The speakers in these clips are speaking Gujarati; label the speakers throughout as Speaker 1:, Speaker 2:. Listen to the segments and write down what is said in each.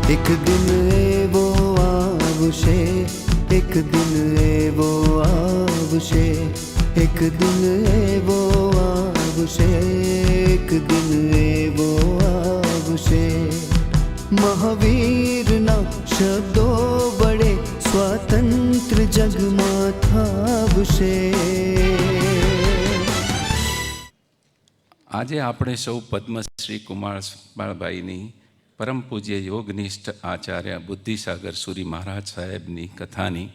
Speaker 1: એક દિન એવો આવશે, એક દિન એવો આવશે, એક દિન એવો આવશે, એક દિન એવો આવશે, મહાવીરના શબ્દો વડે સ્વાતંત્ર જગમાં થાવશે.
Speaker 2: આજે આપણે સૌ પદ્મશ્રી કુમારપાળભાઈની પરમ પૂજ્ય યોગનિષ્ઠ આચાર્ય બુદ્ધિસાગર સુરી મહારાજ સાહેબની કથાની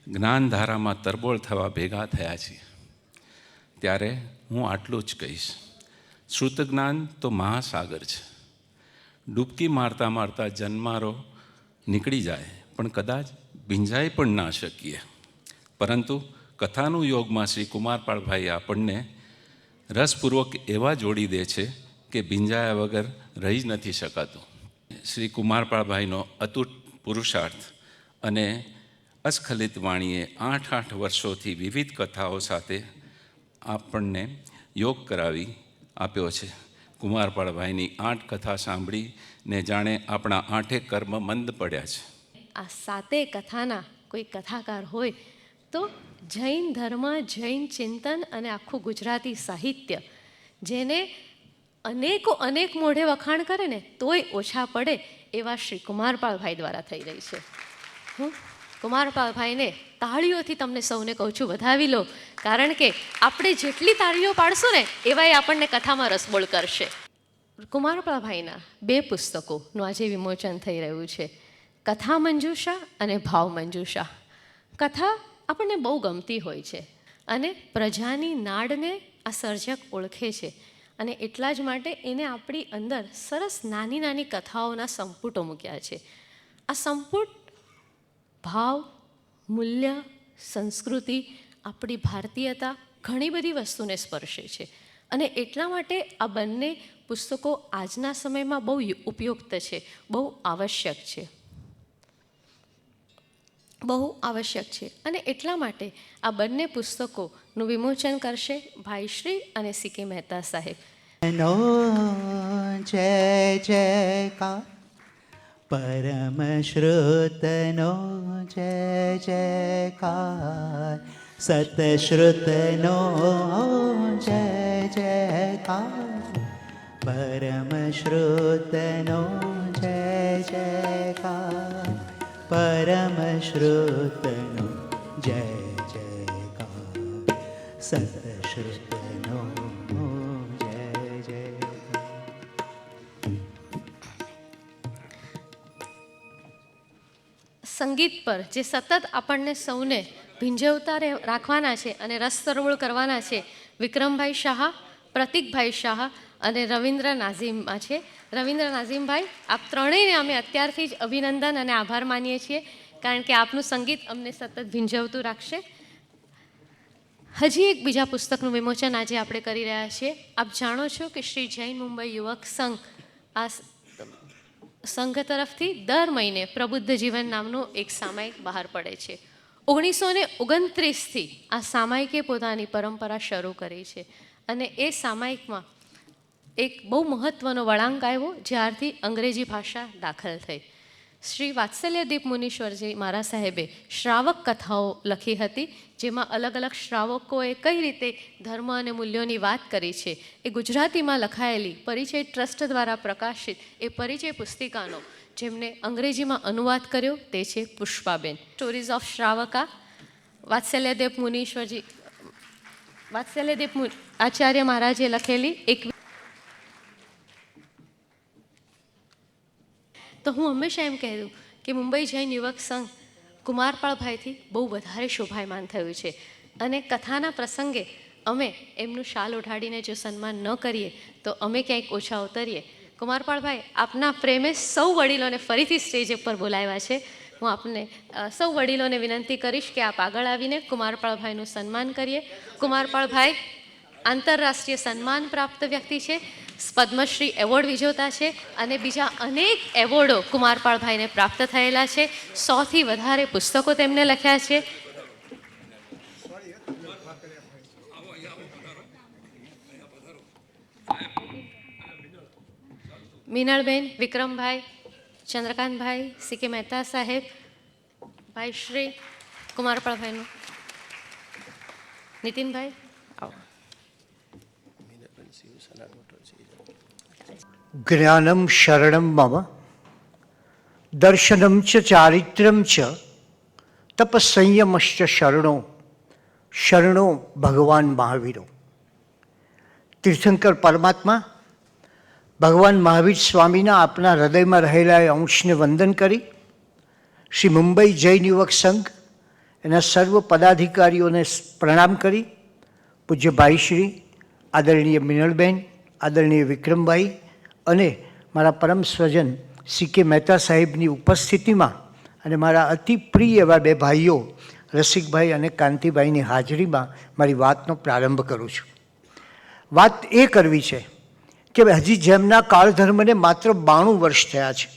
Speaker 2: જ્ઞાનધારામાં તરબોળ થવા ભેગા થયા છીએ. ત્યારે હું આટલું જ કહીશ, શ્રુત જ્ઞાન તો મહાસાગર છે. ડૂબકી મારતા મારતા જન્મારો નીકળી જાય પણ કદાચ ભીંજાઈ પણ ના શકીએ, પરંતુ કથાનું યોગમાં શ્રી કુમારપાળભાઈ આપણને રસપૂર્વક એવા જોડી દે છે કે ભીંજાયા વગર રહી જ નથી શકાતું. શ્રી કુમારપાળભાઈનો અતૂટ પુરુષાર્થ અને અસ્ખલિત વાણીએ 8 વર્ષોથી વિવિધ કથાઓ સાથે આપણને યોગ કરાવી આપ્યો છે. કુમારપાળભાઈની 8 કથા સાંભળીને જાણે આપણા 8 કર્મ મંદ પડ્યા છે.
Speaker 3: આ 7 કથાના કોઈ કથાકાર હોય તો જૈન ધર્મ, જૈન ચિંતન અને આખું ગુજરાતી સાહિત્ય, જેને અનેક મોઢે વખાણ કરે ને તોય ઓછા પડે એવા શ્રી કુમારપાળભાઈ દ્વારા થઈ રહી છે. હું કુમારપાળભાઈને તાળીઓથી તમને સૌને કહું છું, વધાવી લો, કારણ કે આપણે જેટલી તાળીઓ પાડશું ને એવાય આપણને કથામાં રસબોળ કરશે. કુમારપાળભાઈના 2 પુસ્તકોનું આજે વિમોચન થઈ રહ્યું છે, કથા મંજુષા અને ભાવ મંજુષા. કથા આપણને બહુ ગમતી હોય છે અને પ્રજાની નાડને આ સર્જક ઓળખે છે, અને એટલા જ માટે એને આપણી અંદર સરસ નાની નાની કથાઓના સંપુટો મૂક્યા છે. આ સંપુટ ભાવ, મૂલ્ય, સંસ્કૃતિ, આપણી ભારતીયતા, ઘણી બધી વસ્તુને સ્પર્શે છે, અને એટલા માટે આ બંને પુસ્તકો આજના સમયમાં બહુ ઉપયુક્ત છે, બહુ આવશ્યક છે, બહુ આવશ્યક છે. અને એટલા માટે આ બંને પુસ્તકોનું વિમોચન કરશે ભાઈશ્રી અને CK મહેતા સાહેબ.
Speaker 4: જય જયકાર પરમ શ્રુતનો જય જયકાર, સતશ્રુતનો જય જયકાર, પરમ શ્રુતનો જય જયકાર, પરમ શ્રુતનો જય જયકાર, સતશ્રુતનો જય જયકાર.
Speaker 3: સંગીત પર જે સતત આપણને સૌને ભીંજવતા રાખવાના છે અને રસ તરબોળ કરવાના છે, વિક્રમભાઈ શાહ, પ્રતિકભાઈ શાહ અને રવિન્દ્ર નાઝીમમાં છે. રવિન્દ્ર નાઝીમભાઈ, આપ ત્રણેયને અમે અત્યારથી જ અભિનંદન અને આભાર માનીએ છીએ, કારણ કે આપનું સંગીત અમને સતત ભીંજવતું રાખશે. હજી એક બીજા પુસ્તકનું વિમોચન આજે આપણે કરી રહ્યા છીએ. આપ જાણો છો કે શ્રી જૈન મુંબઈ યુવક સંઘ, આ સંઘ તરફથી દર મહિને પ્રબુદ્ધ જીવન નામનું એક સામાયિક બહાર પડે છે. 1929થી આ સામાયિકે પોતાની પરંપરા શરૂ કરી છે, અને એ સામાયિકમાં એક બહુ મહત્ત્વનો વળાંક આવ્યો જ્યારથી અંગ્રેજી ભાષા દાખલ થઈ. શ્રી વાત્સલ્યદીપ મુનીશ્વરજી મહારાજ સાહેબે શ્રાવક કથાઓ લખી હતી, જેમાં અલગ અલગ શ્રાવકોએ કઈ રીતે ધર્મ અને મૂલ્યોની વાત કરી છે. એ ગુજરાતીમાં લખાયેલી પરિચય ટ્રસ્ટ દ્વારા પ્રકાશિત એ પરિચય પુસ્તિકાનો જેમને અંગ્રેજીમાં અનુવાદ કર્યો તે છે પુષ્પાબેન. સ્ટોરીઝ ઓફ શ્રાવકા, વાત્સલ્યદેવ મુનીશ્વરજી, વાત્સલ્યદેવ આચાર્ય મહારાજે લખેલી એક. તો હું હંમેશા એમ કહેલું કે મુંબઈ જૈન યુવક સંઘ કુમારપાળભાઈથી બહુ વધારે શોભાયમાન થયું છે, અને કથાના પ્રસંગે અમે એમનું શાલ ઓઢાડીને જો સન્માન ન કરીએ તો અમે ક્યાંક ઓછા ઉતરીએ. કુમારપાળભાઈ, આપના પ્રેમે સૌ વડીલોને ફરીથી સ્ટેજ ઉપર બોલાવ્યા છે. હું આપને સૌ વડીલોને વિનંતી કરીશ કે આપ આગળ આવીને કુમારપાળભાઈનું સન્માન કરીએ. કુમારપાળભાઈ આંતરરાષ્ટ્રીય સન્માન પ્રાપ્ત વ્યક્તિ છે, પદ્મશ્રી એવોર્ડ વિજેતા છે, અને બીજા અનેક એવોર્ડો કુમારપાળભાઈને પ્રાપ્ત થયેલા છે. 100થી વધારે પુસ્તકો તેમને લખ્યા છે. મીનળબેન, વિક્રમભાઈ, ચંદ્રકાંતભાઈ સી.કે. મહેતા સાહેબ, ભાઈ શ્રી કુમારપાળભાઈનું, નીતિનભાઈ આવો.
Speaker 5: જ્ઞાનમ શરણમ મમ દર્શનમ ચ ચારિત્ર્યમ ચ તપસંયમશ્ચ શરણો શરણો ભગવાન મહાવીરો. તીર્થંકર પરમાત્મા ભગવાન મહાવીર સ્વામીના આપના હૃદયમાં રહેલા એ અંશને વંદન કરી શ્રી મુંબઈ જૈન યુવક સંઘ એના સર્વ પદાધિકારીઓને પ્રણામ કરી પૂજ્ય ભાઈશ્રી આદરણીય મિનળબેન, આદરણીય વિક્રમભાઈ અને મારા પરમ સ્વજન સી.કે. મહેતા સાહેબની ઉપસ્થિતિમાં અને મારા અતિ પ્રિય એવા બે ભાઈઓ રસિકભાઈ અને કાંતિભાઈની હાજરીમાં મારી વાતનો પ્રારંભ કરું છું. વાત એ કરવી છે કે હજી જેમના કાળધર્મને માત્ર 92 વર્ષ થયા છે.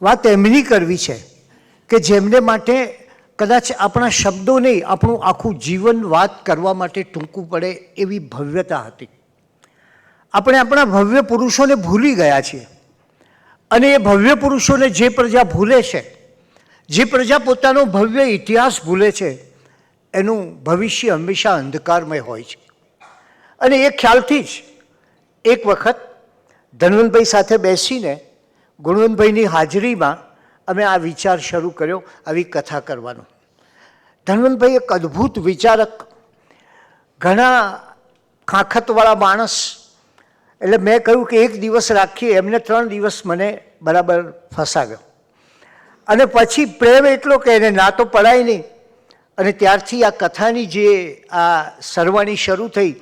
Speaker 5: વાત એમની કરવી છે કે જેમને માટે કદાચ આપણા શબ્દો નહીં, આપણું આખું જીવન વાત કરવા માટે ટૂંકું પડે એવી ભવ્યતા હતી. આપણે આપણા ભવ્ય પુરુષોને ભૂલી ગયા છીએ અને એ ભવ્ય પુરુષોને જે પ્રજા ભૂલે છે, જે પ્રજા પોતાનો ભવ્ય ઇતિહાસ ભૂલે છે, એનું ભવિષ્ય હંમેશા અંધકારમય હોય છે. અને એ ખ્યાલથી જ એક વખત ધનવંતભાઈ સાથે બેસીને ગુણવંતભાઈની હાજરીમાં અમે આ વિચાર શરૂ કર્યો, આવી કથા કરવાનો. ધનવંતભાઈ એક અદ્ભુત વિચારક, ઘણા ખાખતવાળા માણસ. એટલે મેં કહ્યું કે એક દિવસ રાખીએ. એમને 3 દિવસ મને બરાબર ફસાવ્યો અને પછી પ્રેમ એટલો કે એને ના તો પડાય નહીં. અને ત્યારથી આ કથાની જે આ સરવાણી શરૂ થઈ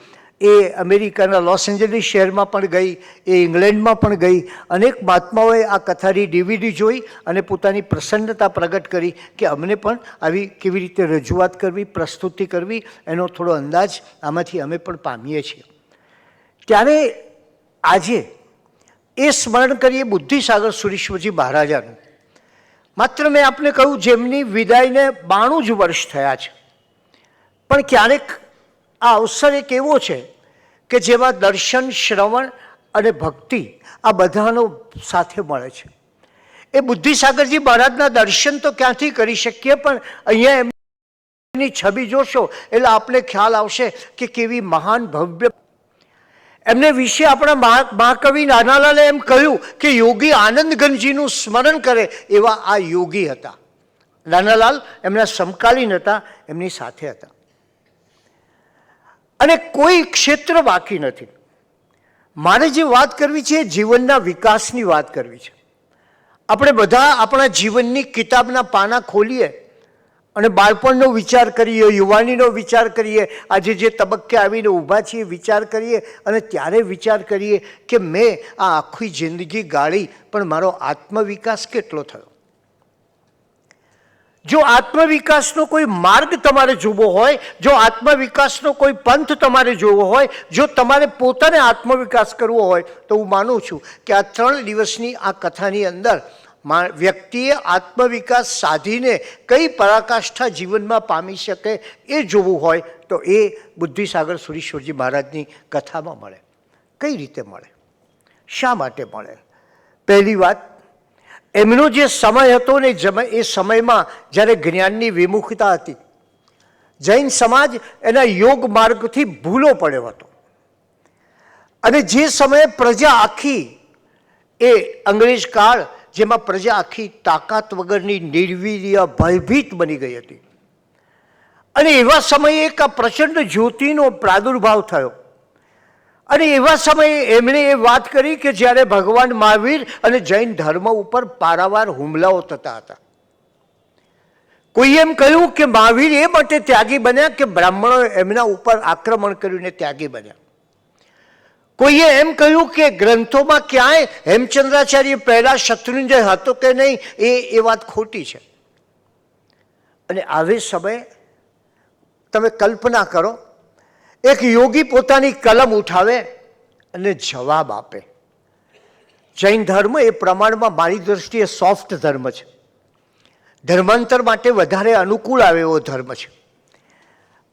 Speaker 5: એ અમેરિકાના લોસ એન્જલિસ શહેરમાં પણ ગઈ, એ ઇંગ્લેન્ડમાં પણ ગઈ. અનેક મહાત્માઓએ આ કથાની DVD જોઈ અને પોતાની પ્રસન્નતા પ્રગટ કરી કે અમને પણ આવી કેવી રીતે રજૂઆત કરવી, પ્રસ્તુતિ કરવી, એનો થોડો અંદાજ આમાંથી અમે પણ પામીએ છીએ. ત્યારે આજે એ સ્મરણ કરીએ બુદ્ધિસાગર સુરીશ્વરજી મહારાજાનું. માત્ર મેં આપને કહ્યું જેમની વિદાયને 92 જ વર્ષ થયા છે, પણ ક્યારેક આ અવસર એક એવો છે કે જેમાં દર્શન, શ્રવણ અને ભક્તિ આ બધાનો સાથે મળે છે. એ બુદ્ધિસાગરજી મહારાજના દર્શન તો ક્યાંથી કરી શકીએ, પણ અહીંયા એમની છબી જોશો એટલે આપને ખ્યાલ આવશે કે કેવી મહાન ભવ્ય. એમને વિશે આપણા મહાકવિ નાનાલાલે એમ કહ્યું કે યોગી આનંદગંજીનું સ્મરણ કરે એવા આ યોગી હતા. નાનાલાલ એમના સમકાલીન હતા, એમની સાથે હતા. અને કોઈ ક્ષેત્ર બાકી નથી. મારે જે વાત કરવી છે એ જીવનના વિકાસની વાત કરવી છે. આપણે બધા આપણા જીવનની કિતાબના પાના ખોલીએ અને બાળપણનો વિચાર કરીએ, યુવાનીનો વિચાર કરીએ, આજે જે તબક્કે આવીને ઊભા છીએ વિચાર કરીએ અને ત્યારે વિચાર કરીએ કે મેં આ આખી જિંદગી ગાળી પણ મારો આત્મવિકાસ કેટલો થયો. જો આત્મવિકાસનો કોઈ માર્ગ તમારે જોવો હોય, જો આત્મવિકાસનો કોઈ પંથ તમારે જોવો હોય, જો તમારે પોતાને આત્મવિકાસ કરવો હોય તો હું માનું છું કે આ 3 દિવસની આ કથાની અંદર વ્યક્તિએ આત્મવિકાસ સાધીને કઈ પરાકાષ્ઠા જીવનમાં પામી શકે એ જોવું હોય તો એ બુદ્ધિસાગર સુરીશ્વરજી મહારાજની કથામાં મળે. કઈ રીતે મળે, શા માટે મળે? પહેલી વાત, એમનો જે સમય હતો ને એ સમયમાં જ્યારે જ્ઞાનની વિમુખતા હતી, જૈન સમાજ એના યોગ માર્ગથી ભૂલો પડ્યો હતો. અને જે સમયે પ્રજા આખી એ અંગ્રેજ કાળ જેમાં પ્રજા આખી તાકાત વગરની, નિર્વીર્ય, ભયભીત બની ગઈ હતી. અને એવા સમયે એક આ પ્રચંડ જ્યોતિનો પ્રાદુર્ભાવ થયો. અને એવા સમયે એમણે એ વાત કરી કે જ્યારે ભગવાન મહાવીર અને જૈન ધર્મ ઉપર પારાવાર હુમલાઓ થતા હતા. કોઈ એમ કહ્યું કે મહાવીર એ માટે ત્યાગી બન્યા કે બ્રાહ્મણો એમના ઉપર આક્રમણ કર્યું ને ત્યાગી બન્યા. કોઈએ એમ કહ્યું કે ગ્રંથોમાં ક્યાંય હેમચંદ્રાચાર્ય પહેલા શત્રુંજય હતો કે નહીં, એ વાત ખોટી છે. અને આવે સમયે તમે કલ્પના કરો, એક યોગી પોતાની કલમ ઉઠાવે અને જવાબ આપે. જૈન ધર્મ એ પ્રમાણમાં મારી દૃષ્ટિએ સોફ્ટ ધર્મ છે, ધર્માંતર માટે વધારે અનુકૂળ આવે એવો ધર્મ છે.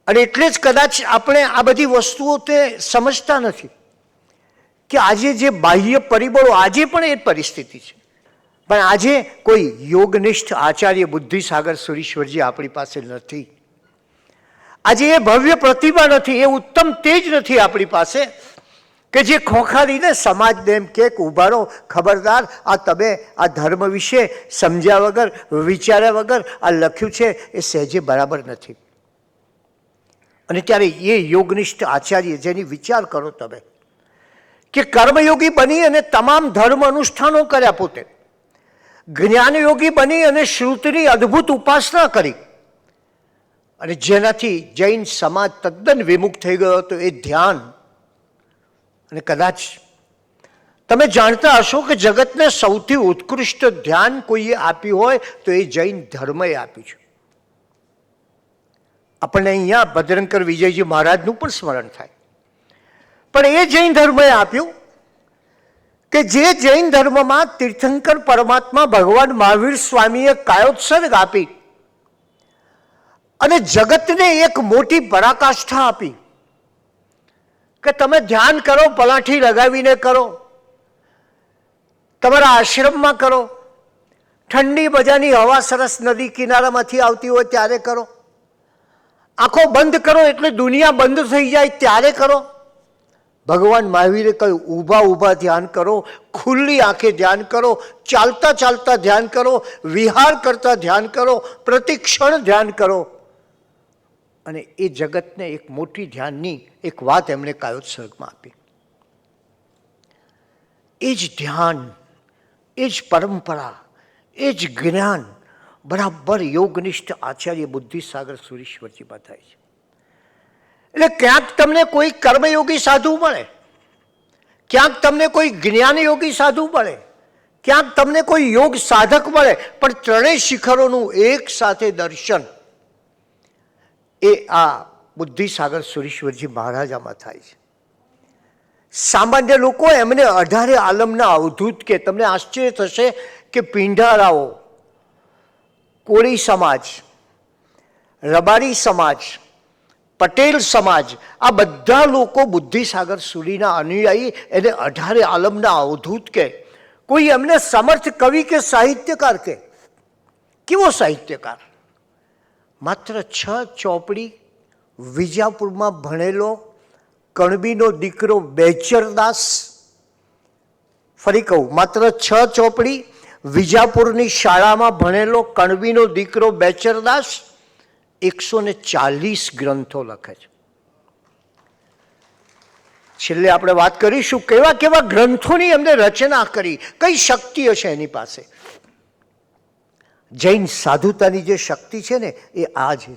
Speaker 5: અને એટલે જ કદાચ આપણે આ બધી વસ્તુઓ તે સમજતા નથી કે આજે જે બાહ્ય પરિબળો, આજે પણ એ પરિસ્થિતિ છે. પણ આજે કોઈ યોગનિષ્ઠ આચાર્ય બુદ્ધિસાગર સુરીશ્વરજી આપણી પાસે નથી. આજે એ ભવ્ય પ્રતિભા નથી, એ ઉત્તમ તેજ નથી આપણી પાસે કે જે ખોખારીને સમાજને એમ કે ઊભા રહો, ખબરદાર, આ તમે આ ધર્મ વિશે સમજ્યા વગર, વિચાર્યા વગર આ લખ્યું છે એ સહેજે બરાબર નથી. અને ત્યારે એ યોગનિષ્ઠ આચાર્ય જેની વિચાર કરો તમે કે કર્મયોગી બની અને તમામ ધર્મ અનુષ્ઠાનો કર્યા, પોતે જ્ઞાનયોગી બની અને શ્રુતિની અદ્ભુત ઉપાસના કરી, અને જેનાથી જૈન સમાજ તદ્દન વિમુખ થઈ ગયો હતો એ ધ્યાન. અને કદાચ તમે જાણતા હશો કે જગતને સૌથી ઉત્કૃષ્ટ ધ્યાન કોઈએ આપ્યું હોય તો એ જૈન ધર્મએ આપ્યું છે. આપણને અહીંયા ભદ્રંકર વિજયજી મહારાજનું પણ સ્મરણ થાય, પણ એ જૈન ધર્મએ આપ્યું કે જે જૈન ધર્મમાં તીર્થંકર પરમાત્મા ભગવાન મહાવીર સ્વામીએ કાયોત્સર્ગ આપી અને જગતને એક મોટી પરાકાષ્ઠા આપી કે તમે ધ્યાન કરો, પલાઠી લગાવીને કરો, તમારા આશ્રમમાં કરો, ઠંડી મજાની હવા સરસ નદી કિનારામાંથી આવતી હોય ત્યારે કરો, આંખો બંધ કરો એટલે દુનિયા બંધ થઈ જાય ત્યારે કરો. ભગવાન મહાવીરે કહ્યું ઊભા ઊભા ધ્યાન કરો, ખુલ્લી આંખે ધ્યાન કરો, ચાલતા ચાલતા ધ્યાન કરો, વિહાર કરતા ધ્યાન કરો, પ્રતિક્ષણ ધ્યાન કરો. અને એ જગતને એક મોટી ધ્યાનની એક વાત એમણે કાયોત્સર્ગમાં આપી. એ જ ધ્યાન, એ જ પરંપરા, એ જ જ્ઞાન બરાબર યોગનિષ્ઠ આચાર્ય બુદ્ધિસાગર સુરીશ્વરજીમાં થાય છે. એટલે ક્યાંક તમને કોઈ કર્મયોગી સાધુ મળે, ક્યાંક તમને કોઈ જ્ઞાનયોગી સાધુ મળે, ક્યાંક તમને કોઈ યોગ સાધક મળે, પણ ત્રણેય શિખરોનું એક સાથે દર્શન એ આ બુદ્ધિસાગર સુરીશ્વરજી મહારાજામાં થાય છે. સામાન્ય લોકો એમને 18 આલમના અવધૂત કે. તમને આશ્ચર્ય થશે કે પિંઢારાઓ, કોળી સમાજ, રબારી સમાજ, પટેલ સમાજ, આ બધા લોકો બુદ્ધિસાગર સુરીના અનુયાયી એને 18 આલમના અવધૂત કે. કોઈ એમને સમર્થ કવિ કે સાહિત્યકાર કે. કેવો સાહિત્યકાર! માત્ર 6 ચોપડી, વિજાપુરમાં ભણેલો કણબીનો દીકરો બેચરદાસ. ફરી કહું, માત્ર 6 ચોપડી, વિજાપુરની શાળામાં ભણેલો કણબીનો દીકરો બેચરદાસ 140 ગ્રંથો લખે છે. છેલ્લે આપણે વાત કરીશું કેવા કેવા ગ્રંથોની એમને રચના કરી, કઈ શક્તિ હશે એની પાસે. જૈન સાધુતાની જે શક્તિ છે ને એ આ છે.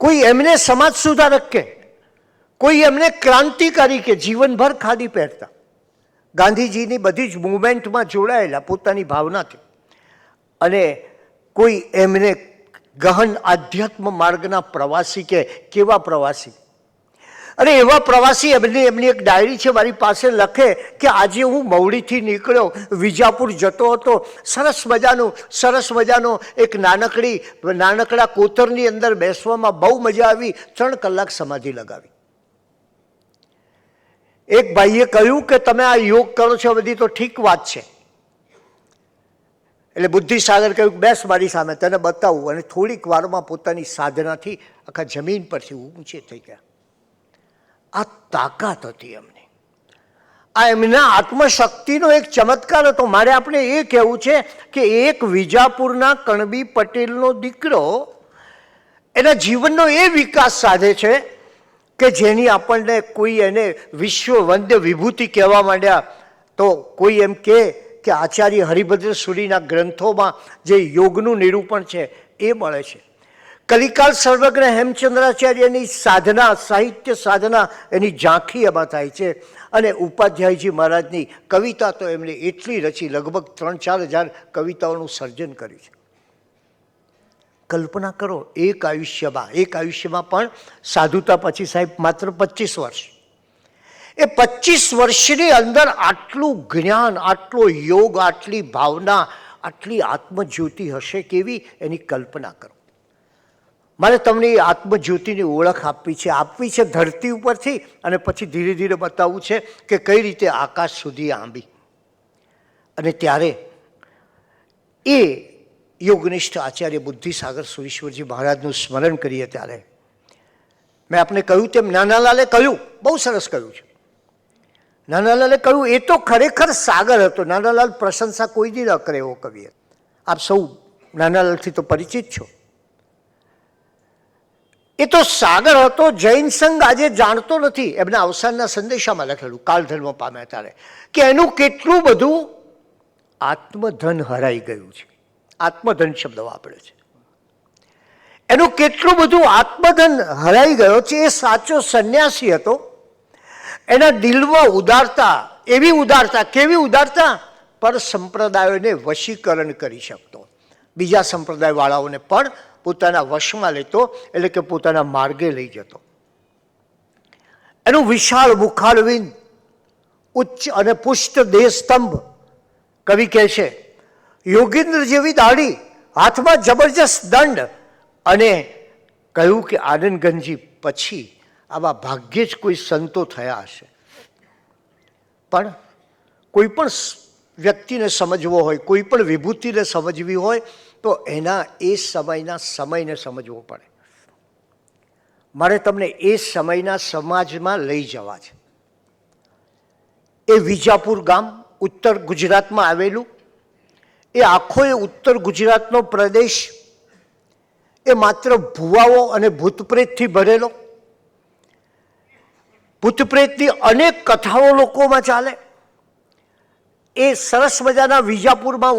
Speaker 5: કોઈ એમને સમાજ સુધારક કે, કોઈ એમને ક્રાંતિકારી કે, જીવનભર ખાદી પહેરતા, ગાંધીજીની બધી જ મૂવમેન્ટમાં જોડાયેલા પોતાની ભાવનાથી, અને કોઈ એમને ગહન આધ્યાત્મ માર્ગના પ્રવાસી કે. કેવા પ્રવાસી! અને એવા પ્રવાસી એમની એક ડાયરી છે મારી પાસે, લખે કે આજે હું મવડીથી નીકળ્યો, વિજાપુર જતો હતો, સરસ મજાનો એક નાનકડા કોતરની અંદર બેસવામાં બહુ મજા આવી, 3 કલાક સમાધિ લગાવી. એક ભાઈએ કહ્યું કે તમે આ યોગ કરો છો બધી તો ઠીક વાત છે. એટલે બુદ્ધિસાગર કહ્યું બેસ મારી સામે, તને બતાવું. અને થોડીક વારમાં પોતાની સાધનાથી આખા જમીન પરથી ઊંચે થઈ ગયા. આ તાકાત હતી એમની, આ એમના આત્મશક્તિનો એક ચમત્કાર હતો. મારે આપણે એ કહેવું છે કે એક વિજાપુરના કણબી પટેલનો દીકરો એના જીવનનો એ વિકાસ સાધે છે કે જેની આપણને કોઈ એને વિશ્વ વંદ્ય વિભૂતિ કહેવા માંડ્યા તો કોઈ એમ કે આચાર્ય હરિભદ્ર સુરીના ગ્રંથોમાં જે યોગનું નિરૂપણ છે એ મળે છે. કલિકાલ સર્વજ્ઞ હેમચંદ્રાચાર્યની સાધના, સાહિત્ય સાધના, એની ઝાંખી એમાં થાય છે. અને ઉપાધ્યાયજી મહારાજની કવિતા તો એમણે એટલી રચી, લગભગ 3-4 હજાર કવિતાઓનું સર્જન કર્યું છે. કલ્પના કરો, એક આયુષ્યમાં પણ સાધુતા પછી સાહેબ માત્ર 25 વર્ષ. એ 25 વર્ષની અંદર આટલું જ્ઞાન, આટલો યોગ, આટલી ભાવના, આટલી આત્મજ્યોતિ હશે કેવી, એની કલ્પના કરો. મારે તમને એ આત્મજ્યોતિની ઓળખ આપવી છે ધરતી ઉપરથી, અને પછી ધીરે ધીરે બતાવવું છે કે કઈ રીતે આકાશ સુધી આંબી. અને ત્યારે એ યોગનિષ્ઠ આચાર્ય બુદ્ધિસાગર સુરીશ્વરજી મહારાજનું સ્મરણ કરીએ ત્યારે મેં આપને કહ્યું તેમ નાનાલાલે કહ્યું, બહુ સરસ કહ્યું છે. નાનાલાલે કહ્યું એ તો ખરેખર સાગર હતો. નાનાલાલ પ્રશંસા કોઈ દી ન કરે એવો કવિ. આપ સૌ નાનાલાલથી તો પરિચિત છો. એ તો સાગર હતો. જૈન સંઘ આજે જાણતો નથી. એમના અવસાનના સંદેશામાં લખેલું કાલધર્મ પામ્યા ત્યારે કે એનું કેટલું બધું આત્મધન હરાઈ ગયું છે. આત્મધન શબ્દ વાપરે છે. એનું કેટલું બધું આત્મધન હરાઈ ગયો છે. એ સાચો સંન્યાસી હતો. એના દિલમાં ઉદારતા, એવી ઉદારતા, કેવી ઉદારતા, પર સંપ્રદાયોને વશીકરણ કરી શકતો, બીજા સંપ્રદાય વાળાઓને પણ પોતાના વશમાં લેતો, એટલે કે પોતાના માર્ગે લઈ જતો. એનું વિશાળ મુખારવિંદ, ઉચ્ચ અને પુષ્ટ દેહ સ્તંભ, કવિ કહે છે યોગેન્દ્ર જેવી દાઢી, હાથમાં જબરજસ્ત દંડ, અને કહ્યું કે આનંદગંજી પછી આવા ભાગ્યે જ કોઈ સંતો થયા હશે. પણ કોઈ પણ વ્યક્તિને સમજવો હોય, કોઈ પણ વિભૂતિને સમજવી હોય તો એના એ સમયને સમજવો પડે. મારે તમને એ સમયના સમાજમાં લઈ જવા છે. એ વિજાપુર ગામ ઉત્તર ગુજરાતમાં આવેલું, એ આખો એ ઉત્તર ગુજરાતનો પ્રદેશ એ માત્ર ભુવાઓ અને ભૂતપ્રેતથી ભરેલો. ભૂતપ્રેતની અનેક કથાઓ લોકોમાં ચાલે. એ સરસ મજાના વિજાપુરમાં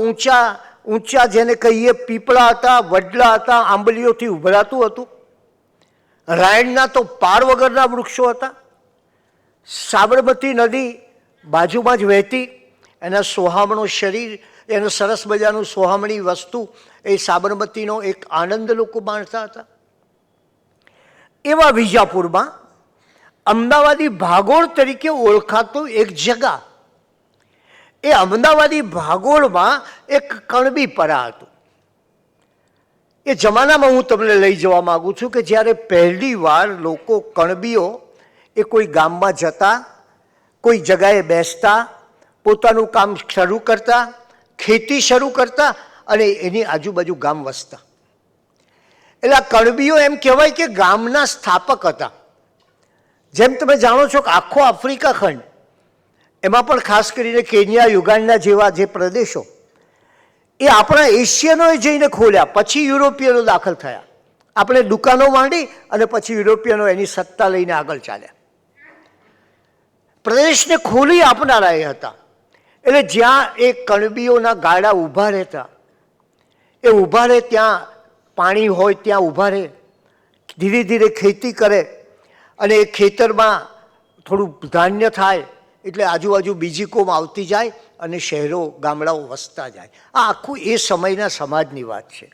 Speaker 5: ઊંચા જેને કહીએ પીપળા હતા, વડલા હતા, આંબલીઓથી ઉભરાતું હતું. રાયણના તો પાર વગરના વૃક્ષો હતા. સાબરમતી નદી બાજુમાં જ વહેતી. એના સોહામણો શરીર, એનું સરસ મજાનું સોહામણી વસ્તુ, એ સાબરમતીનો એક આનંદ લોકો માણતા હતા. એવા વિજાપુરમાં અમદાવાદી ભાગોળ તરીકે ઓળખાતું એક જગા, એ અમદાવાદી ભાગોળમાં એક કણબીપરા હતું. એ જમાનામાં હું તમને લઈ જવા માગું છું કે જ્યારે પહેલી વાર લોકો કણબીઓ એ કોઈ ગામમાં જતા, કોઈ જગાએ બેસતા, પોતાનું કામ શરૂ કરતા, ખેતી શરૂ કરતા અને એની આજુબાજુ ગામ વસતા. એટલે આ કણબીઓ એમ કહેવાય કે ગામના સ્થાપક હતા. જેમ તમે જાણો છો કે આખો આફ્રિકા ખંડ, એમાં પણ ખાસ કરીને કેન્યા, યુગાન્ડા જેવા જે પ્રદેશો, એ આપણા એશિયનોએ જઈને ખોલ્યા, પછી યુરોપિયનો દાખલ થયા. આપણે દુકાનો માંડી અને પછી યુરોપિયનો એની સત્તા લઈને આગળ ચાલ્યા. પ્રદેશને ખોલી આપનારા એ હતા. એટલે જ્યાં એ કણબીઓના ગાડા ઊભા રહેતા, એ ઊભા રહે ત્યાં પાણી હોય ત્યાં ઊભા રહે, ધીરે ધીરે ખેતી કરે, અને એ ખેતરમાં થોડું ધાન્ય થાય એટલે આજુબાજુ બીજી કોમ આવતી જાય અને શહેરો ગામડાઓ વસતા જાય. આ આખું એ સમયના સમાજની વાત છે.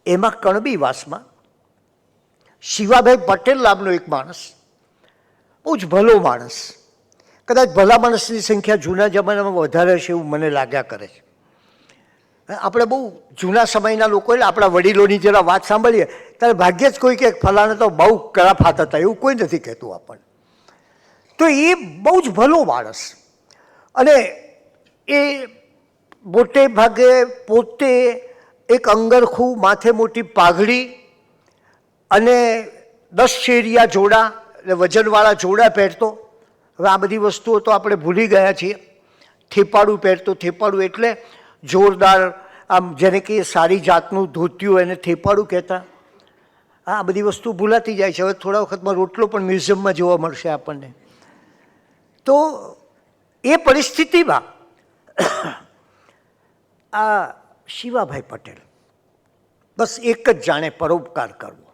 Speaker 5: એમાં કણબીવાસમાં શિવાભાઈ પટેલ નામનો એક માણસ, બહુ જ ભલો માણસ, કદાચ ભલા માણસની સંખ્યા જૂના જમાનામાં વધારે છે એવું મને લાગ્યા કરે છે. આપણે બહુ જૂના સમયના લોકો, એટલે આપણા વડીલોની જરા વાત સાંભળીએ ત્યારે ભાગ્યે જ કોઈ કે ફલાણે તો બહુ કરાફાત હતા, એવું કોઈ નથી કહેતું આપણને. તો એ બહુ જ ભલો માણસ, અને એ મોટે ભાગે પોતે એક અંગરખું, માથે મોટી પાઘડી અને 10 શેરિયા જોડા, એટલે વજનવાળા જોડા પહેરતો. હવે આ બધી વસ્તુઓ તો આપણે ભૂલી ગયા છીએ. થેપાડું પહેરતો. થેપાડું એટલે જોરદાર, આમ જેને કે સારી જાતનું ધોતિયું, એને થેપાડું કહેતા. આ બધી વસ્તુ ભૂલાતી જાય છે. હવે થોડા વખતમાં રોટલો પણ મ્યુઝિયમમાં જોવા મળશે આપણને. તો એ પરિસ્થિતિમાં આ શિવાભાઈ પટેલ બસ એક જ જાણે પરોપકાર કરવો.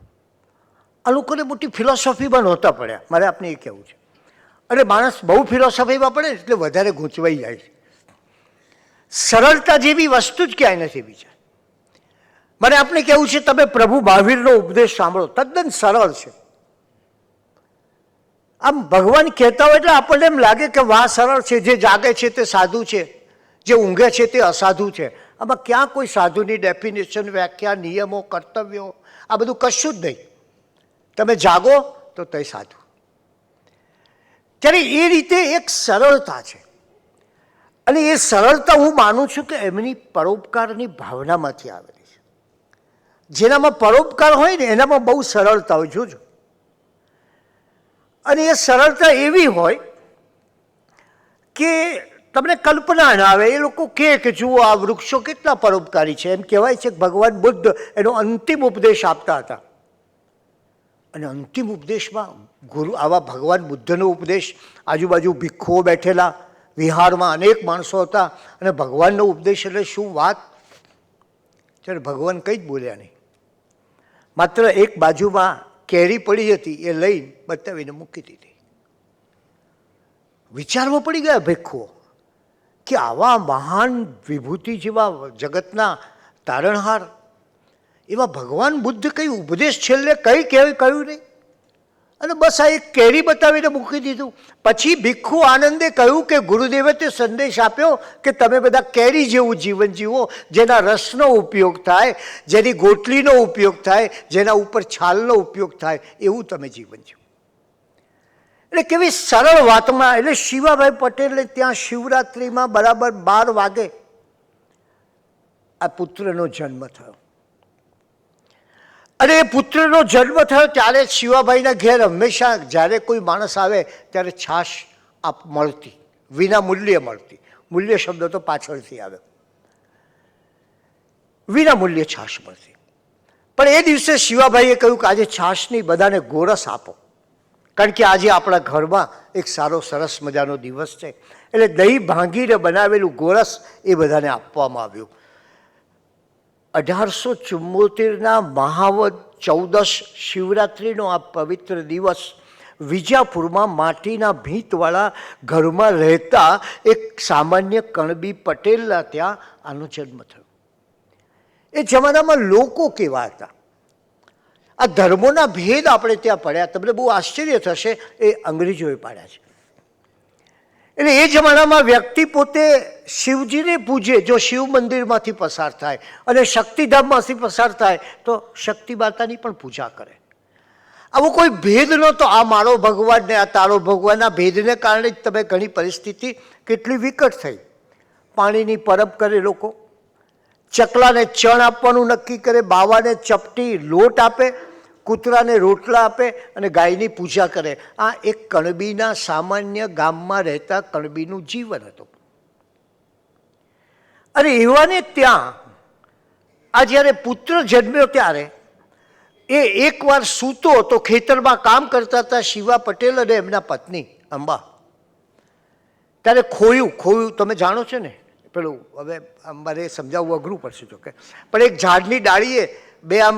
Speaker 5: આ લોકોને મોટી ફિલોસોફીમાં નહોતા પડ્યા, મારે આપને એ કહેવું છે. અને માણસ બહુ ફિલોસોફીમાં પડે એટલે વધારે ગૂંચવાઈ જાય છે. સરળતા જેવી વસ્તુ જ ક્યાંય નથી બીજા. મારે આપને કહેવું છે, તમે પ્રભુ મહાવીરનો ઉપદેશ સાંભળો, તદ્દન સરળ છે. આમ ભગવાન કહેતા હોય એટલે આપણને એમ લાગે કે વાહ સરળ છે, જે જાગે છે તે સાધુ છે, જે ઊંઘે છે તે અસાધુ છે. આમાં ક્યાં કોઈ સાધુની ડેફિનેશન, વ્યાખ્યા, નિયમો, કર્તવ્યો, આ બધું કશું જ નહીં. તમે જાગો તો તે સાધુ. ત્યારે એ રીતે એક સરળતા છે. અને એ સરળતા હું માનું છું કે એમની પરોપકારની ભાવનામાંથી આવેલી છે. જેનામાં પરોપકાર હોય ને એનામાં બહુ સરળતા હોય, જોજો. અને એ સરળતા એવી હોય કે તમને કલ્પના ના આવે. એ લોકો કે જુઓ આ વૃક્ષો કેટલા પરોપકારી છે. એમ કહેવાય છે કે ભગવાન બુદ્ધ એનો અંતિમ ઉપદેશ આપતા હતા. અને અંતિમ ઉપદેશમાં ગુરુ આવા ભગવાન બુદ્ધનો ઉપદેશ, આજુબાજુ ભિક્ષુઓ બેઠેલા, વિહારમાં અનેક માણસો હતા, અને ભગવાનનો ઉપદેશ એટલે શું વાત. ત્યારે ભગવાન કંઈ જ બોલ્યા નહીં. માત્ર એક બાજુમાં કેરી પડી હતી, એ લઈ બતાવીને મૂકી દીધી. વિચારમાં પડી ગયા ભિક્ષુઓ કે આવા મહાન વિભૂતિ જેવા જગતના તારણહાર એવા ભગવાન બુદ્ધ કઈ ઉપદેશ છેલ્લે કઈ કહ્યું નહીં, અને બસ આ એક કેરી બતાવીને મૂકી દીધું. પછી ભિક્ષુ આનંદે કહ્યું કે ગુરુદેવે તે સંદેશ આપ્યો કે તમે બધા કેરી જેવું જીવન જીવો, જેના રસનો ઉપયોગ થાય, જેની ગોટલીનો ઉપયોગ થાય, જેના ઉપર છાલનો ઉપયોગ થાય, એવું તમે જીવન જીવો. એટલે કેવી સરળ વાતમાં. એટલે શિવાભાઈ પટેલે ત્યાં શિવરાત્રિમાં બરાબર 12 વાગે આ પુત્રનો જન્મ થયો. અને એ પુત્રનો જન્મ થયો ત્યારે શિવાભાઈના ઘેર હંમેશા જ્યારે કોઈ માણસ આવે ત્યારે છાશ મળતી, વિના મૂલ્યે મળતી. મૂલ્ય શબ્દ તો પાછળથી આવે. વિના મૂલ્યે છાશ મળતી. પણ એ દિવસે શિવાભાઈએ કહ્યું કે આજે છાશની બધાને ગોરસ આપો, કારણ કે આજે આપણા ઘરમાં એક સારો સરસ મજાનો દિવસ છે. એટલે દહીં ભાંગીને બનાવેલું ગોરસ એ બધાને આપવામાં આવ્યું. 1874ના મહાવદ 14 શિવરાત્રિનો આ પવિત્ર દિવસ વિજાપુરમાં માટીના ભીંતવાળા ઘરમાં રહેતા એક સામાન્ય કણબી પટેલના ત્યાં આનો જન્મ થયો. એ જમાનામાં લોકો કેવા હતા, આ ધર્મોના ભેદ આપણે ત્યાં પડ્યા. તમને બહુ આશ્ચર્ય થશે, એ અંગ્રેજોએ પાડ્યા છે. એટલે એ જમાનામાં વ્યક્તિ પોતે શિવજીને પૂજે જો શિવ મંદિરમાંથી પસાર થાય, અને શક્તિધામમાંથી પસાર થાય તો શક્તિ માતાની પણ પૂજા કરે. આવો કોઈ ભેદ નહોતો. આ મારો ભગવાન ને આ તારો ભગવાન, આ ભેદને કારણે જ તમે ઘણી પરિસ્થિતિ કેટલી વિકટ થઈ. પાણીની પરબ કરે લોકો, ચકલાને ચણ આપવાનું નક્કી કરે, બાવાને ચપટી લોટ આપે, કૂતરાને રોટલા આપે અને ગાયની પૂજા કરે. આ એક કણબીના સામાન્ય ગામમાં રહેતા કણબીનું જીવન હતું. અને એવાને ત્યાં આ જ્યારે પુત્ર જન્મ્યો ત્યારે એ એકવાર સૂતો હતો, ખેતરમાં કામ કરતા હતા શિવા પટેલ અને એમના પત્ની અંબા. ત્યારે ખોયું તમે જાણો છો ને પેલું, હવે મારે સમજાવવું અઘરું પડશે જો કે, પણ એક ઝાડની ડાળીએ બે આમ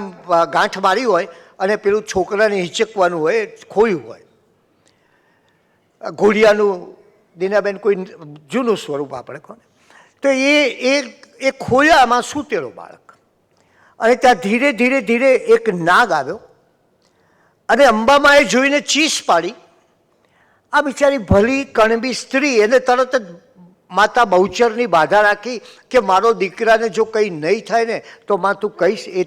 Speaker 5: ગાંઠ મારી હોય અને પેલું છોકરાને હિંચકવાનું હોય, ખોયું હોય. ઘોડિયાનું દીનાબેન કોઈ જૂનું સ્વરૂપ આપણે કોને. તો એ ખોયામાં સૂતેલો બાળક. અને ત્યાં ધીરે ધીરે ધીરે એક નાગ આવ્યો અને અંબામાં એ જોઈને ચીસ પાડી. આ બિચારી ભલી કણબી સ્ત્રી એને તરત જ માતા બહુચરની બાધા રાખી કે મારો દીકરાને જો કંઈ નહીં થાય ને તો માં તું કહીશ એ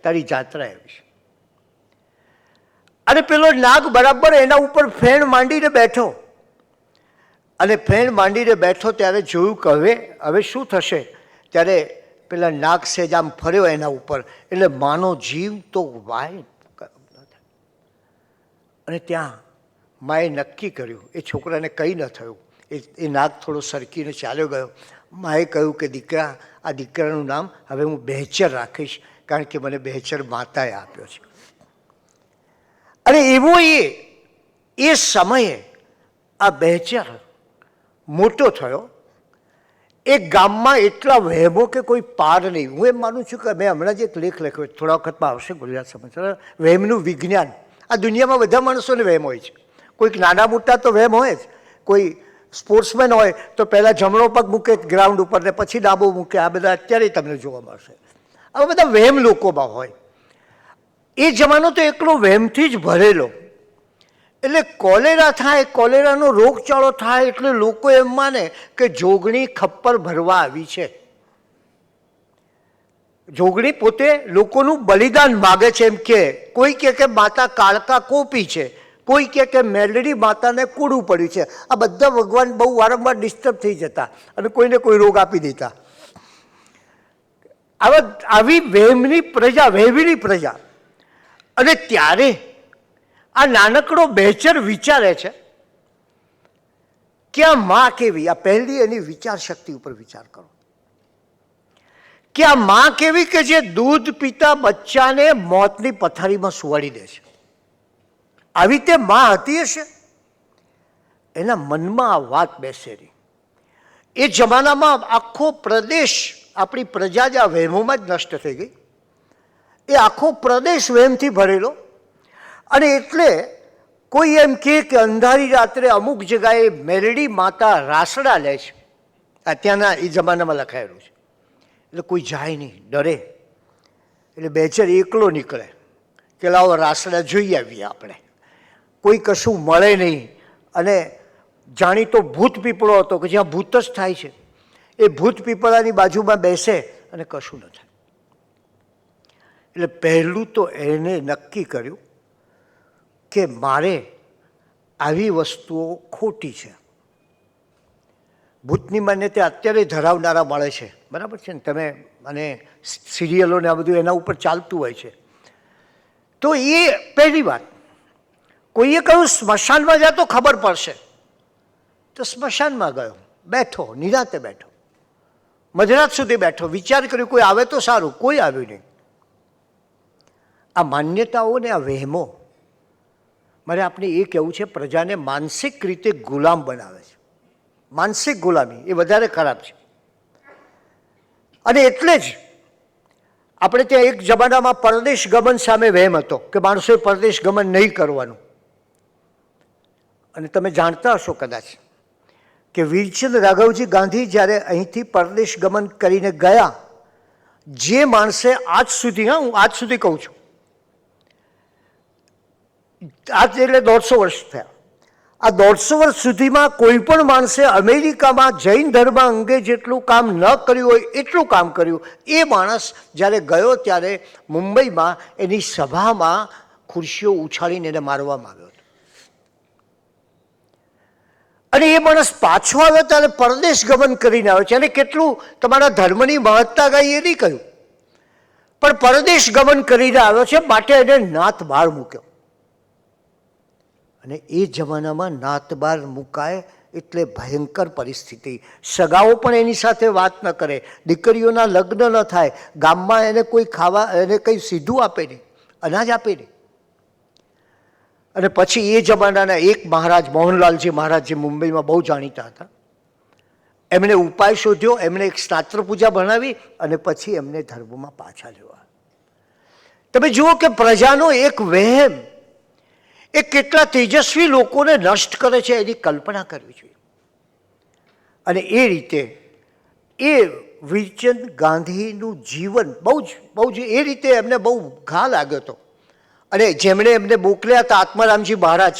Speaker 5: તારી જાત્રા આવીશ. અને પેલો નાગ બરાબર એના ઉપર ફેણ માંડીને બેઠો. અને ફેણ માંડીને બેઠો ત્યારે જોયું કે હવે શું થશે. ત્યારે પેલા નાગ સેજ આમ ફર્યો એના ઉપર, એટલે માનો જીવ તો વાય. અને ત્યાં માએ નક્કી કર્યું, એ છોકરાને કંઈ ન થયું. એ નાગ થોડો સરકીને ચાલ્યો ગયો. માએ કહ્યું કે દીકરા, આ દીકરાનું નામ હવે હું બહેચર રાખીશ, કારણ કે મને બહેચર માતાએ આપ્યો છે. અને એવો એ સમયે આ બહેચર મોટો થયો. એ ગામમાં એટલા વહેમો કે કોઈ પાર નહીં. હું એમ માનું છું કે મેં હમણાં જ એક લેખ લખ્યો, થોડા વખતમાં આવશે ગુજરાત સમાચાર, વહેમનું વિજ્ઞાન. આ દુનિયામાં બધા માણસોને વહેમ હોય છે. કોઈક નાના મોટા તો વહેમ હોય જ. કોઈ સ્પોર્ટ્સમેન હોય તો પહેલાં જમણો પગ મૂકે ગ્રાઉન્ડ ઉપર ને પછી ડાબો મૂકે. આ બધા અત્યારે તમને જોવા મળશે. આવા બધા વહેમ લોકોમાં હોય. એ જમાનો તો એકલો વહેમથી જ ભરેલો. એટલે કોલેરા થાય, કોલેરાનો રોગચાળો થાય એટલે લોકો એમ માને કે જોગણી ખપ્પર ભરવા આવી છે. જોગણી પોતે લોકોનું બલિદાન માગે છે એમ કે. કોઈ કે માતા કાળકા કોપી છે, કોઈ કહે કે મેલડી માતાને કૂડું પડ્યું છે. આ બધા ભગવાન બહુ વારંવાર ડિસ્ટર્બ થઈ જતા અને કોઈને કોઈ રોગ આપી દેતા. આવી વહેમની પ્રજા, વહેવીની પ્રજા. અને ત્યારે આ નાનકડો બેચર વિચારે છે કે આ માં કેવી. આ પહેલી એની વિચાર શક્તિ ઉપર વિચાર કરો કે આ માં કેવી કે જે દૂધ પીતા બચ્ચાને મોતની પથારીમાં સુવાડી દે છે. આવી રીતે માં હતી હશે. એના મનમાં આ વાત બેસેલી. એ જમાનામાં આખો પ્રદેશ, આપણી પ્રજા જ આ વહેમોમાં જ નષ્ટ થઈ ગઈ. એ આખો પ્રદેશ વહેમથી ભરેલો. અને એટલે કોઈ એમ કહે કે અંધારી રાત્રે અમુક જગાએ મેલડી માતા રાસડા લે છે. અત્યારના એ જમાનામાં લખાયેલું છે. એટલે કોઈ જાય નહીં, ડરે. એટલે બેચર એકલો નીકળે કે લાવો રાસડા જોઈ આવીએ આપણે. કોઈ કશું મળે નહીં. અને જાણીતો ભૂત પીપળો હતો કે જ્યાં ભૂત જ થાય છે. એ ભૂત પીપળાની બાજુમાં બેસે અને કશું ન થાય. એટલે પહેલું તો એને નક્કી કર્યું કે મારે આવી વસ્તુઓ ખોટી છે. ભૂતની માન્યતા અત્યારે ધરાવનારા મળે છે, બરાબર છે ને. તમે અને સિરિયલોને આ બધું એના ઉપર ચાલતું હોય છે. તો એ પહેલી વાત. કોઈએ કહ્યું સ્મશાનમાં જા તો ખબર પડશે. તો સ્મશાનમાં ગયો, બેઠો, નિરાંતે બેઠો, મધરાત સુધી બેઠો, વિચાર કર્યો કોઈ આવે તો સારું. કોઈ આવ્યું નહીં. આ માન્યતાઓને, આ વહેમો, મારે આપણે એ કહેવું છે, પ્રજાને માનસિક રીતે ગુલામ બનાવે છે. માનસિક ગુલામી એ વધારે ખરાબ છે. અને એટલે જ આપણે ત્યાં એક જમાનામાં પરદેશ ગમન સામે વહેમ હતો કે માણસોએ પરદેશ ગમન નહીં કરવાનું. અને તમે જાણતા હશો કદાચ કે વીરચંદ રાઘવજી ગાંધી જ્યારે અહીંથી પરદેશ ગમન કરીને ગયા, જે માણસે આજ સુધી, હું આજ સુધી કહું છું, આજ એટલે 150 વર્ષ થયા, આ 150 વર્ષ સુધીમાં કોઈ પણ માણસે અમેરિકામાં જૈન ધર્મ અંગે જેટલું કામ ન કર્યું હોય એટલું કામ કર્યું. એ માણસ જ્યારે ગયો ત્યારે મુંબઈમાં એની સભામાં ખુરશીઓ ઉછાળીને એને મારવામાં આવ્યો હતો. અને એ માણસ પાછો આવ્યો ત્યારે પરદેશ ગમન કરીને આવ્યો છે. અને કેટલું તમારા ધર્મની મહત્તા ગાઈ એ નહીં કહ્યું, પણ પરદેશ ગમન કરીને આવ્યો છે, માટે એને નાત બહાર મૂક્યો. અને એ જમાનામાં નાત બહાર મુકાય એટલે ભયંકર પરિસ્થિતિ. સગાઓ પણ એની સાથે વાત ન કરે, દીકરીઓના લગ્ન ન થાય, ગામમાં એને કોઈ ખાવા, એને કંઈ સીધું આપે નહીં, અનાજ આપે નહીં. અને પછી એ જમાનાના એક મહારાજ, મોહનલાલજી મહારાજ, જે મુંબઈમાં બહુ જાણીતા હતા, એમણે ઉપાય શોધ્યો. એમણે એક સ્નાત્ર પૂજા ભણાવી અને પછી એમને ધર્મમાં પાછા લેવા. તમે જુઓ કે પ્રજાનો એક વહેમ એ કેટલા તેજસ્વી લોકોને નષ્ટ કરે છે, એની કલ્પના કરવી જોઈએ. અને એ રીતે એ વીરચંદ ગાંધીનું જીવન બહુ જ એ રીતે એમને બહુ ઘા લાગ્યો હતો. અને જેમણે એમને મોકલ્યા હતા આત્મારામજી મહારાજ,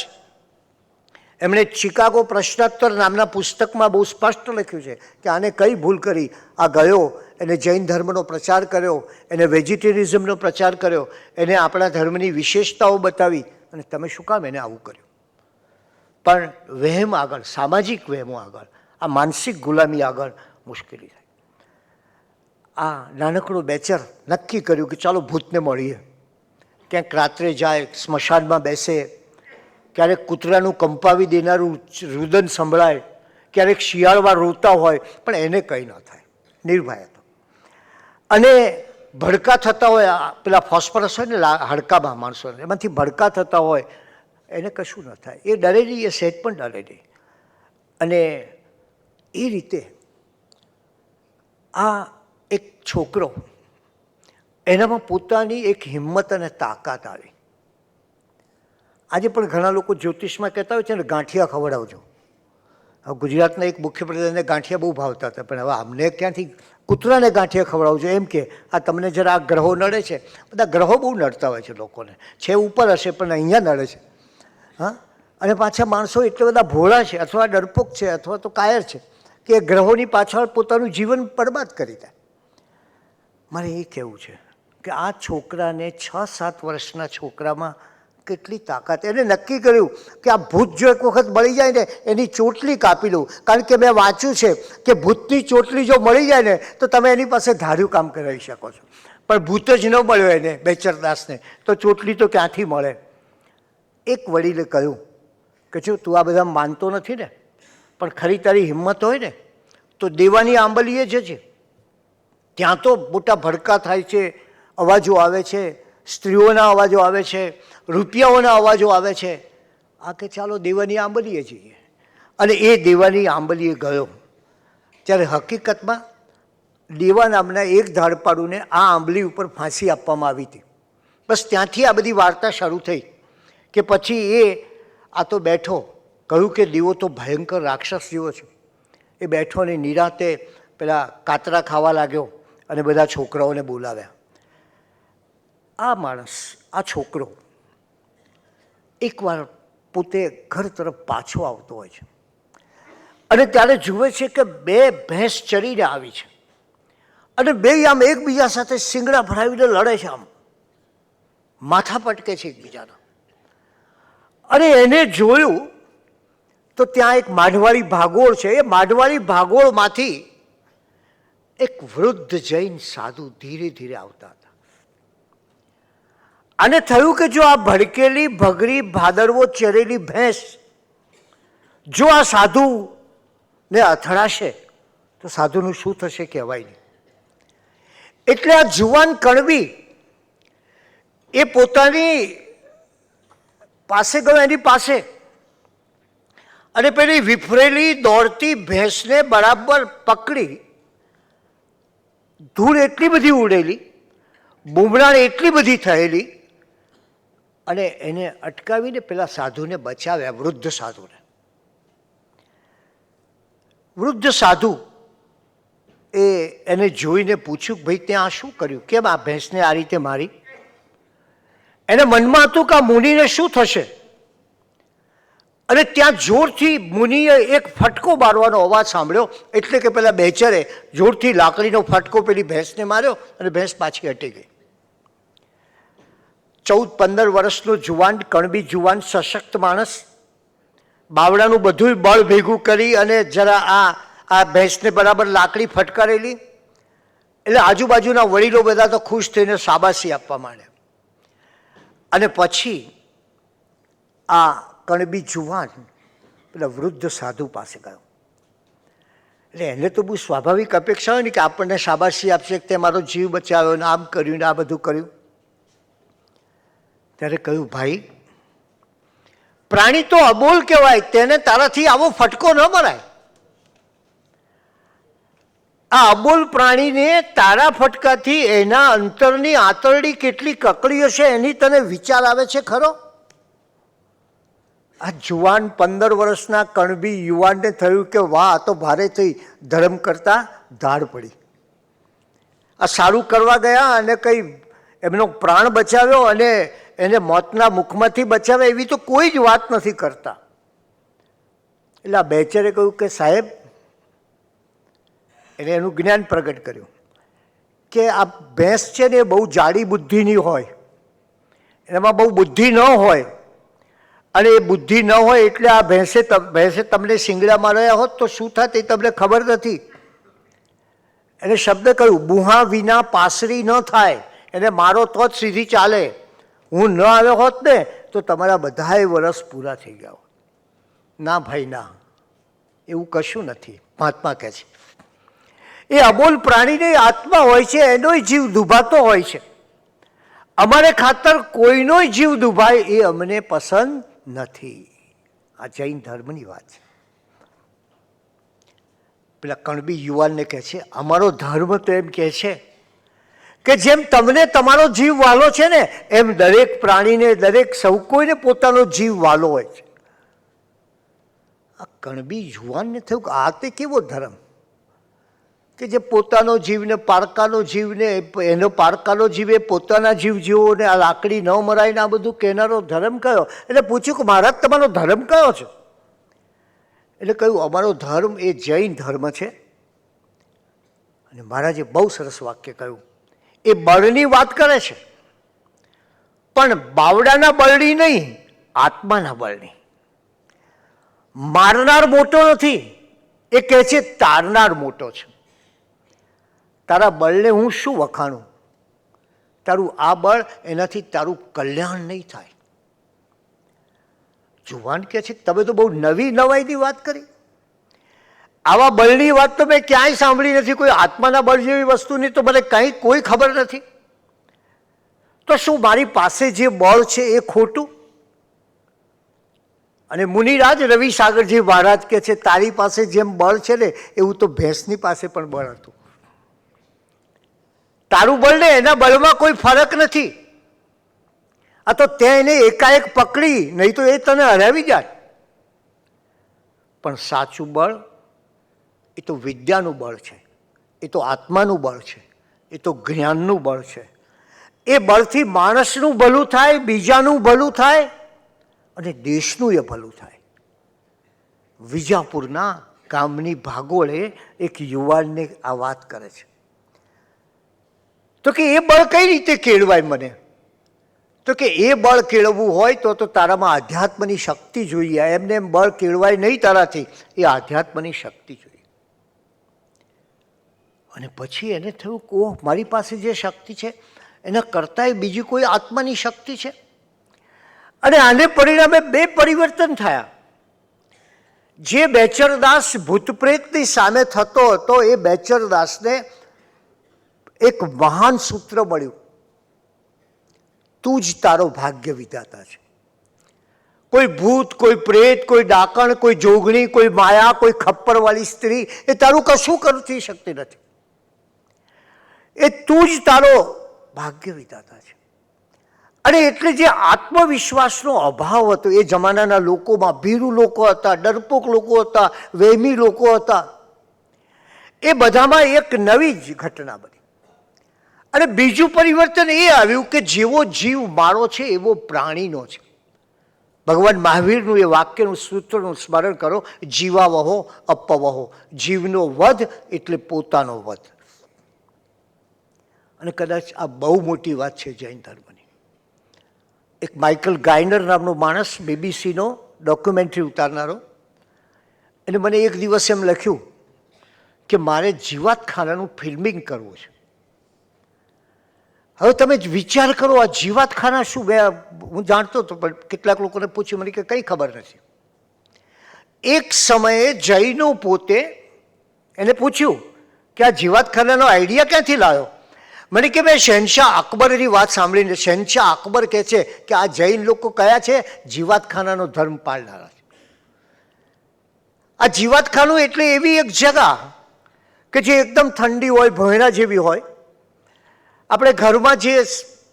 Speaker 5: એમણે શિકાગો પ્રશ્નોત્તર નામના પુસ્તકમાં બહુ સ્પષ્ટ લખ્યું છે કે આને કઈ ભૂલ કરી. આ ગયો, એને જૈન ધર્મનો પ્રચાર કર્યો, એને વેજીટેરિઝમનો પ્રચાર કર્યો, એને આપણા ધર્મની વિશેષતાઓ બતાવી, અને તમે શું કામ એને આવું કર્યું? પણ વહેમ આગળ, સામાજિક વહેમો આગળ, આ માનસિક ગુલામી આગળ મુશ્કેલી થાય. આ નાનકડું બેચર નક્કી કર્યું કે ચાલો ભૂતને મળીએ. ક્યાંક રાત્રે જાય, સ્મશાનમાં બેસે, ક્યારેક કૂતરાનું કંપાવી દેનારું રુદન સંભળાય, ક્યારેક શિયાળમાં રોતા હોય, પણ એને કંઈ ન થાય, નિર્ભય હતો. અને ભડકા થતા હોય, પેલા ફોસ્ફરસ હોય ને હાડકામાં માણસોને, એમાંથી ભડકા થતા હોય, એને કશું ન થાય. એ ડરે નહીં, એ સહેજ પણ ડરે નહીં. અને એ રીતે આ એક છોકરો, એનામાં પોતાની એક હિંમત અને તાકાત આવી. આજે પણ ઘણા લોકો જ્યોતિષમાં કહેતા હોય છે ને, ગાંઠિયા ખવડાવજો. હવે ગુજરાતના એક મુખ્યપ્રધાનને ગાંઠિયા બહુ ભાવતા હતા, પણ હવે અમને ક્યાંથી કૂતરાને ગાંઠિયા ખવડાવજો એમ કે આ તમને જરા આ ગ્રહો નડે છે. બધા ગ્રહો બહુ નડતા હોય છે લોકોને, છે ઉપર હશે પણ અહીંયા નડે છે. હા, અને પાછા માણસો એટલા બધા ભોળા છે, અથવા ડરપોક છે, અથવા તો કાયર છે કે ગ્રહોની પાછળ પોતાનું જીવન બરબાદ કરી દે. મારે એ કહેવું છે કે આ છોકરાને 6-7 વર્ષના છોકરામાં કેટલી તાકાત! એને નક્કી કર્યું કે આ ભૂત જો એક વખત મળી જાય ને એની ચોટલી કાપી લઉં, કારણ કે મેં વાંચ્યું છે કે ભૂતની ચોટલી જો મળી જાય ને તો તમે એની પાસે ધાર્યું કામ કરાવી શકો છો, પણ ભૂત જ ન મળ્યો એને બેચરદાસને તો ચોટલી તો ક્યાંથી મળે? એક વડીલે કહ્યું કે જો તું આ બધા માનતો નથી ને, પણ ખરી તારી હિંમત હોય ને તો દેવાની આંબલીએ જજે. ત્યાં તો મોટા ભડકા થાય છે, અવાજો આવે છે, સ્ત્રીઓના અવાજો આવે છે, રૂપિયાઓના અવાજો આવે છે. આ કે ચાલો દેવાની આંબલીએ જઈએ. અને એ દેવાની આંબલીએ ગયો ત્યારે હકીકતમાં દેવા નામના એક ધાડપાડુને આ આંબલી ઉપર ફાંસી આપવામાં આવી હતી. બસ ત્યાંથી આ બધી વાર્તા શરૂ થઈ કે પછી આ તો બેઠો, કહ્યું કે દેવો તો ભયંકર રાક્ષસ જેવો છે. એ બેઠો ને નિરાતે પેલા કાતરા ખાવા લાગ્યો અને બધા છોકરાઓને બોલાવ્યા. આ માણસ, આ છોકરો એકવાર પોતે ઘર તરફ પાછો આવતો હોય છે અને ત્યારે જુએ છે કે બે ભેંસ ચરીને આવી છે અને બે આમ એકબીજા સાથે શિંગડા ભરાવીને લડે છે, આમ માથા પટકે છે એકબીજાના. અને એને જોયું તો ત્યાં એક માઢવાડી ભાગોળ છે. એ માઢવાડી ભાગોળમાંથી એક વૃદ્ધ જૈન સાધુ ધીરે ધીરે આવતા હતા. આને થયું કે જો આ ભડકેલી ભગરી ભાદરવો ચરેલી ભેંસ જો આ સાધુને અથડાશે તો સાધુનું શું થશે કહેવાય નહીં. એટલે આ જુવાન કણબી એ પોતાની પાસે ગયો, એની પાસે, અને પેલી વિફરેલી દોડતી ભેંસને બરાબર પકડી. ધૂળ એટલી બધી ઉડેલી, બુમરાણ એટલી બધી થયેલી, અને એને અટકાવીને પેલા સાધુને બચાવ્યા, વૃદ્ધ સાધુને. વૃદ્ધ સાધુ એને જોઈને પૂછ્યું, ભાઈ ત્યાં શું કર્યું? કેમ આ ભેંસને આ રીતે મારી? એને મનમાં હતું કે આ મુનિને શું થશે? અને ત્યાં જોરથી મુનિએ એક ફટકો મારવાનો અવાજ સાંભળ્યો, એટલે કે પેલા બેચરે જોરથી લાકડીનો ફટકો પેલી ભેંસને માર્યો અને ભેંસ પાછી હટી ગઈ. 14-15 વર્ષનો જુવાન, કણબી જુવાન, સશક્ત માણસ, બાવડાનું બધું બળ ભેગું કરી અને જરા આ ભેંસને બરાબર લાકડી ફટકારેલી. એટલે આજુબાજુના વડીલો બધા તો ખુશ થઈને શાબાશી આપવા માંડ્યા. અને પછી આ કણબી જુવાન પેલા વૃદ્ધ સાધુ પાસે ગયો. એટલે એને તો બહુ સ્વાભાવિક અપેક્ષા હોય ને કે આપણને શાબાશી આપશે કે તે મારો જીવ બચાવ્યો ને આમ કર્યું ને આ બધું કર્યું. ત્યારે કહ્યું, ભાઈ પ્રાણી તો અબોલ કહેવાય, તેને તારાથી આવો ફટકો ન મરાય. આ અબોલ પ્રાણીને તારા ફટકાથી એના અંતરની આંતરડી કેટલી કકડી હશે એની તને વિચાર આવે છે ખરો? આ જુવાન 15 વર્ષના કણબી યુવાનને થયું કે વાહ, આ તો ભારે થઈ, ધર્મ કરતા ધાડ પડી. આ સારું કરવા ગયા અને કંઈ એમનો પ્રાણ બચાવ્યો અને એને મોતના મુખમાંથી બચાવ્યા એવી તો કોઈ જ વાત નથી કરતા. એટલે આ બેચરે કહ્યું કે સાહેબ, એને એનું જ્ઞાન પ્રગટ કર્યું કે આ ભેંસ છે ને એ બહુ જાડી બુદ્ધિની હોય, એમાં બહુ બુદ્ધિ ન હોય, અને એ બુદ્ધિ ન હોય એટલે આ ભેંસે તમને શિંગડા માર્યા હોત તો શું થાત એ તમને ખબર નથી. એને શબ્દ કહ્યું, બુહા વિના પાસરી ન થાય, એને મારો તો જ સીધી ચાલે. હું ન આવ્યો હોત ને તો તમારા બધાય વર્ષ પૂરા થઈ ગયા હોત. ના ભાઈ ના, એવું કશું નથી. મહાત્મા કહે છે એ અબોલ પ્રાણીની આત્મા હોય છે, એનોય જીવ દુભાતો હોય છે. અમારે ખાતર કોઈનોય જીવ દુભાય એ અમને પસંદ નથી. આ જૈન ધર્મની વાત છે. પેલા કણબી યુવાનને કહે છે, અમારો ધર્મ તો એમ કહે છે કે જેમ તમને તમારો જીવ વાલો છે ને એમ દરેક પ્રાણીને, દરેક સૌ કોઈને પોતાનો જીવ વાલો હોય છે. આ કણબી યુવાનને થયું કે આ તે કેવો ધર્મ કે જે પોતાનો જીવને, પારકાનો જીવને, એનો પારકાનો જીવ એ પોતાના જીવ જેવો ને આ લાકડી ન મરાય ને આ બધું કહેનારો ધર્મ કયો? એટલે પૂછ્યું કે મહારાજ તમારો ધર્મ કયો છે? એટલે કહ્યું અમારો ધર્મ એ જૈન ધર્મ છે. અને મહારાજે બહુ સરસ વાક્ય કહ્યું. એ બળની વાત કરે છે, પણ બાવડાના બળની નહીં, આત્માના બળની. મારનાર મોટો નથી, એ કહે છે તારનાર મોટો છે. તારા બળને હું શું વખાણું? તારું આ બળ, એનાથી તારું કલ્યાણ નહીં થાય. જુવાન કહે છે તમે તો બહુ નવી નવાઈની વાત કરી. આવા બળની વાત તો મેં ક્યાંય સાંભળી નથી. કોઈ આત્માના બળ જેવી વસ્તુની તો મને કંઈ કોઈ ખબર નથી. તો શું મારી પાસે જે બળ છે એ ખોટું? અને મુનિરાજ રવિસાગરજી મહારાજ કહે છે તારી પાસે જેમ બળ છે ને એવું તો ભેંસની પાસે પણ બળ હતું. તારું બળ ને એના બળમાં કોઈ ફરક નથી. આ તો તે એને એકાએક પકડી, નહીં તો એ તને હરાવી જાય. પણ સાચું બળ એ તો વિદ્યાનું બળ છે, એ તો આત્માનું બળ છે, એ તો જ્ઞાનનું બળ છે. એ બળથી માણસનું ભલું થાય, બીજાનું ભલું થાય અને દેશનું એ ભલું થાય. વિજાપુરના ગામની ભાગોળે એક યુવાનને આ વાત કરે છે. તો કે એ બળ કઈ રીતે કેળવાય મને? તો કે એ બળ કેળવવું હોય તો તારામાં આધ્યાત્મની શક્તિ જોઈએ. એમને એમ બળ કેળવાય નહીં તારાથી, એ આધ્યાત્મની શક્તિ જોઈએ. અને પછી એને થયું કે ઓહ, મારી પાસે જે શક્તિ છે એના કરતાંય બીજી કોઈ આત્માની શક્તિ છે. અને આને પરિણામે બે પરિવર્તન થયા. જે બેચરદાસ ભૂતપ્રેતની સામે થતો હતો એ બેચરદાસને એક મહાન સૂત્ર મળ્યું, તું જ તારો ભાગ્ય વિધાતા છે. કોઈ ભૂત, કોઈ પ્રેત, કોઈ ડાકણ, કોઈ જોગણી, કોઈ માયા, કોઈ ખપ્પરવાળી સ્ત્રી એ તારું કશું કરી શકતી નથી. એ તું જ તારો ભાગ્ય વિધાતા છે. અને એટલે જે આત્મવિશ્વાસનો અભાવ હતો એ જમાનાના લોકોમાં, ભીરુ લોકો હતા, ડરપોક લોકો હતા, વહેમી લોકો હતા, એ બધામાં એક નવી જ ઘટના બની. અને બીજું પરિવર્તન એ આવ્યું કે જેવો જીવ મારો છે એવો પ્રાણીનો છે. ભગવાન મહાવીરનું એ વાક્યનું સૂત્રનું સ્મરણ કરો, જીવાવહો અપવહો. જીવનો વધ એટલે પોતાનો વધ. અને કદાચ આ બહુ મોટી વાત છે જૈન ધર્મની. એક માઇકલ ગાયનર નામનો માણસ, બીબીસીનો ડોક્યુમેન્ટરી ઉતારનારો, એને મને એક દિવસ એમ લખ્યું કે મારે જીવાતખાનાનું ફિલ્મિંગ કરવું છે. હવે તમે વિચાર કરો, આ જીવાતખાના શું? હું જાણતો હતો પણ કેટલાક લોકોને પૂછ્યું, મને કે કંઈ ખબર નથી. એક સમયે જૈનો પોતે એને પૂછ્યું કે આ જીવાતખાનાનો આઈડિયા ક્યાંથી લાવ્યો? મને કે મેં શહેનશાહ અકબરની વાત સાંભળીને. શહેનશાહ અકબર કહે છે કે આ જૈન લોકો કયા છે? જીવાતખાનાનો ધર્મ પાળનારા છે. આ જીવાતખાનું એટલે એવી એક જગા કે જે એકદમ ઠંડી હોય, ભોંયરા જેવી હોય. આપણે ઘરમાં જે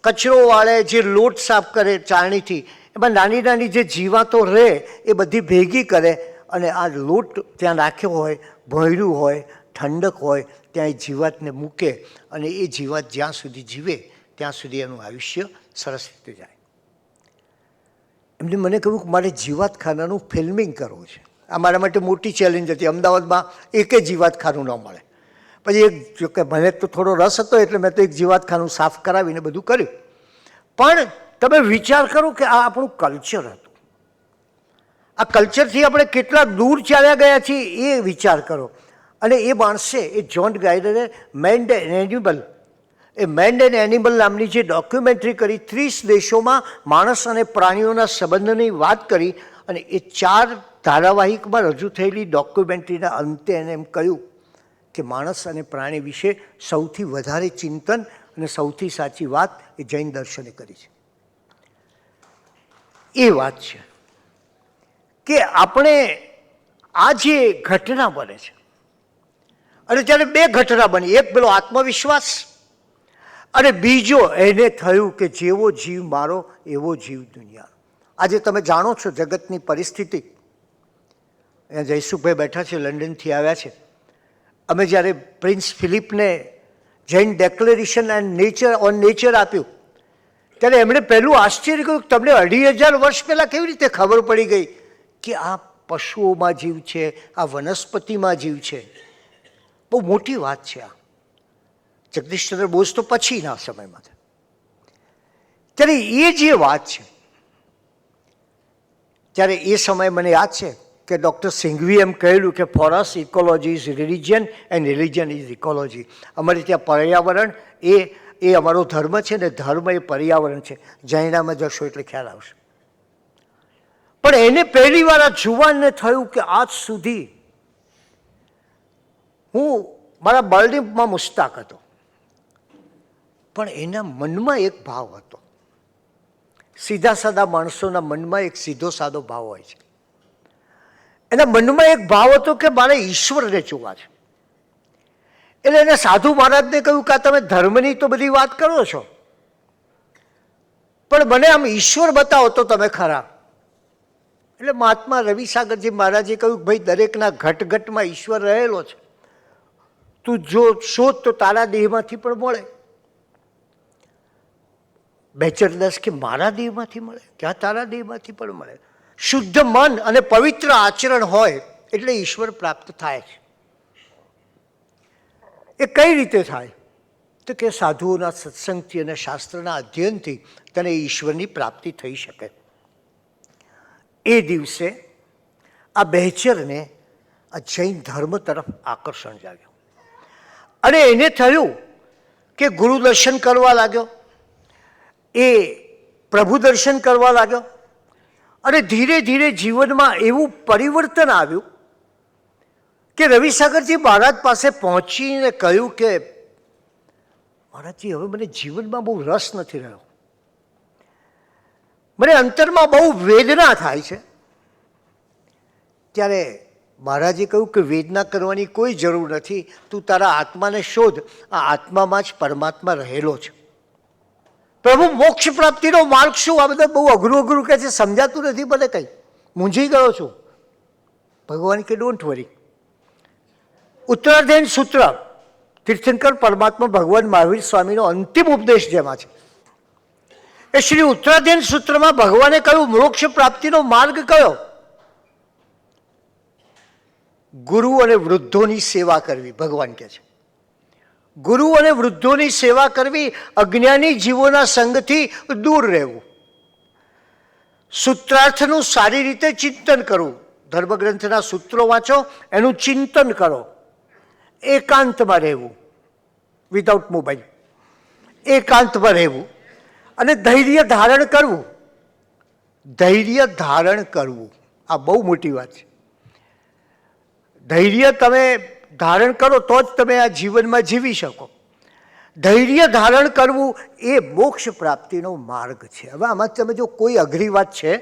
Speaker 5: કચરો વાળે, જે લોટ સાફ કરે ચાળણીથી, એમાં નાની નાની જે જીવાતો રહે એ બધી ભેગી કરે અને આ લોટ ત્યાં રાખ્યો હોય, ભોંયરું હોય, ઠંડક હોય, ત્યાં એ જીવાતને મૂકે અને એ જીવાત જ્યાં સુધી જીવે ત્યાં સુધી એનું આયુષ્ય સરસ રીતે જાય. એમને મને કહ્યું કે મારે જીવાતખાનાનું ફિલ્મિંગ કરવું છે. આ મારા માટે મોટી ચેલેન્જ હતી. અમદાવાદમાં એકે જીવાતખાનું ન મળે. પછી એક જોકે મને તો થોડો રસ હતો એટલે મેં તો એક જીવાતખાનું સાફ કરાવીને બધું કર્યું. પણ તમે વિચાર કરો કે આ આપણું કલ્ચર હતું. આ કલ્ચરથી આપણે કેટલા દૂર ચાલ્યા ગયા છીએ એ વિચાર કરો. અને એ માણસે, એ જ્હોન ગાયનરે મેન્ડ એન્ડ એનિમલ, એ મેન્ડ એન્ડ એનિમલ નામની જે ડોક્યુમેન્ટરી કરી, 30 દેશોમાં માણસ અને પ્રાણીઓના સંબંધની વાત કરી. અને એ 4 ધારાવાહિકમાં રજૂ થયેલી ડોક્યુમેન્ટરીના અંતે એને એમ કહ્યું કે માણસ અને પ્રાણી વિશે સૌથી વધારે ચિંતન અને સૌથી સાચી વાત એ જૈન દર્શને કરી છે. એ વાત છે કે આપણે આ જે ઘટના બને છે, અને ત્યારે 2 ઘટના બની. એક પેલો આત્મવિશ્વાસ અને બીજો એને થયું કે જેવો જીવ મારો એવો જીવ દુનિયા. આજે તમે જાણો છો જગતની પરિસ્થિતિ. અહીંયા જયસુખભાઈ બેઠા છે, લંડનથી આવ્યા છે. અમે જ્યારે પ્રિન્સ ફિલિપને જૈન ડેક્લેરેશન ઓન નેચર આપ્યું ત્યારે એમણે પહેલું આશ્ચર્ય કહ્યું, તમને 2500 વર્ષ પહેલાં કેવી રીતે ખબર પડી ગઈ કે આ પશુઓમાં જીવ છે, આ વનસ્પતિમાં જીવ છે? બહુ મોટી વાત છે આ. જગદીશચંદ્ર બોઝ તો પછીના સમયમાં. ત્યારે એ જે વાત છે, ત્યારે એ સમયે મને યાદ છે કે ડૉક્ટર સિંઘવીએ એમ કહેલું કે for us ecology is religion and religion is ecology. અમારે ત્યાં પર્યાવરણ એ અમારો ધર્મ છે ને ધર્મ એ પર્યાવરણ છે. જૈનામાં જશો એટલે ખ્યાલ આવશે. પણ એને પહેલી વાર આ જુવાનને થયું કે આજ સુધી હું મારા બળદીમાં મુસ્તાક હતો, પણ એના મનમાં એક ભાવ હતો. સીધા સાદા માણસોના મનમાં એક સીધો સાદો ભાવ હોય છે. એના મનમાં એક ભાવ હતો કે મારે ઈશ્વરને જોવા છે. એટલે એને સાધુ મહારાજને કહ્યું કે તમે ધર્મની તો બધી વાત કરો છો, પણ મને આમ ઈશ્વર બતાવો તો તમે ખરા. એટલે મહાત્મા રવિસાગરજી મહારાજે કહ્યું ભાઈ દરેકના ઘટઘટમાં ઈશ્વર રહેલો છે, તું જો શોધ તો તારા દેહમાંથી પણ મળે. બેચરદાસ કે મારા દેહમાંથી મળે? ક્યાં તારા દેહમાંથી પણ મળે. શુદ્ધ મન અને પવિત્ર આચરણ હોય એટલે ઈશ્વર પ્રાપ્ત થાય છે. એ કઈ રીતે થાય? તો કે સાધુઓના સત્સંગથી અને શાસ્ત્રના અધ્યયનથી તને ઈશ્વરની પ્રાપ્તિ થઈ શકે. એ દિવસે આ બહેચરને આ જૈન ધર્મ તરફ આકર્ષણ જાગ્યું અને એને થયું કે ગુરુ દર્શન કરવા લાગ્યો, એ પ્રભુ દર્શન કરવા લાગ્યો અને ધીરે ધીરે જીવનમાં એવું પરિવર્તન આવ્યું કે રવિસાગરજી મહારાજ પાસે પહોંચીને કહ્યું કે મહારાજજી હવે મને જીવનમાં બહુ રસ નથી રહ્યો, મને અંતરમાં બહુ વેદના થાય છે. ત્યારે મહારાજે કહ્યું કે વેદના કરવાની કોઈ જરૂર નથી, તું તારા આત્માને શોધ, આ આત્મામાં જ પરમાત્મા રહેલો છે. પ્રભુ મોક્ષ પ્રાપ્તિનો માર્ગ શું? આ બધા બહુ અઘરું અઘરું કહે છે, સમજાતું નથી મને કંઈ, મૂંઝી ગયો છું. ભગવાન કે ડોન્ટ વરી. ઉત્તરાધ્યયન સૂત્ર તીર્થંકર પરમાત્મા ભગવાન મહાવીર સ્વામીનો અંતિમ ઉપદેશ જેમાં છે એ શ્રી ઉત્તરાધ્યયન સૂત્રમાં ભગવાને કહ્યું મોક્ષ પ્રાપ્તિનો માર્ગ કયો? ગુરુ અને વૃદ્ધોની સેવા કરવી. ભગવાન કહે છે ગુરુ અને વૃદ્ધોની સેવા કરવી, અજ્ઞાની જીવોના સંગથી દૂર રહેવું, સૂત્રાર્થનું સારી રીતે ચિંતન કરવું. ધર્મગ્રંથના સૂત્રો વાંચો, એનું ચિંતન કરો. એકાંતમાં રહેવું, વિધાઉટ મોબાઈલ, એકાંતમાં રહેવું અને ધૈર્ય ધારણ કરવું. ધૈર્ય ધારણ કરવું આ બહુ મોટી વાત છે. ધૈર્ય તમે ધારણ કરો તો જ તમે આ જીવનમાં જીવી શકો. ધૈર્ય ધારણ કરવું એ મોક્ષ પ્રાપ્તિનો માર્ગ છે. હવે આમાં તમે જો કોઈ અઘરી વાત છે,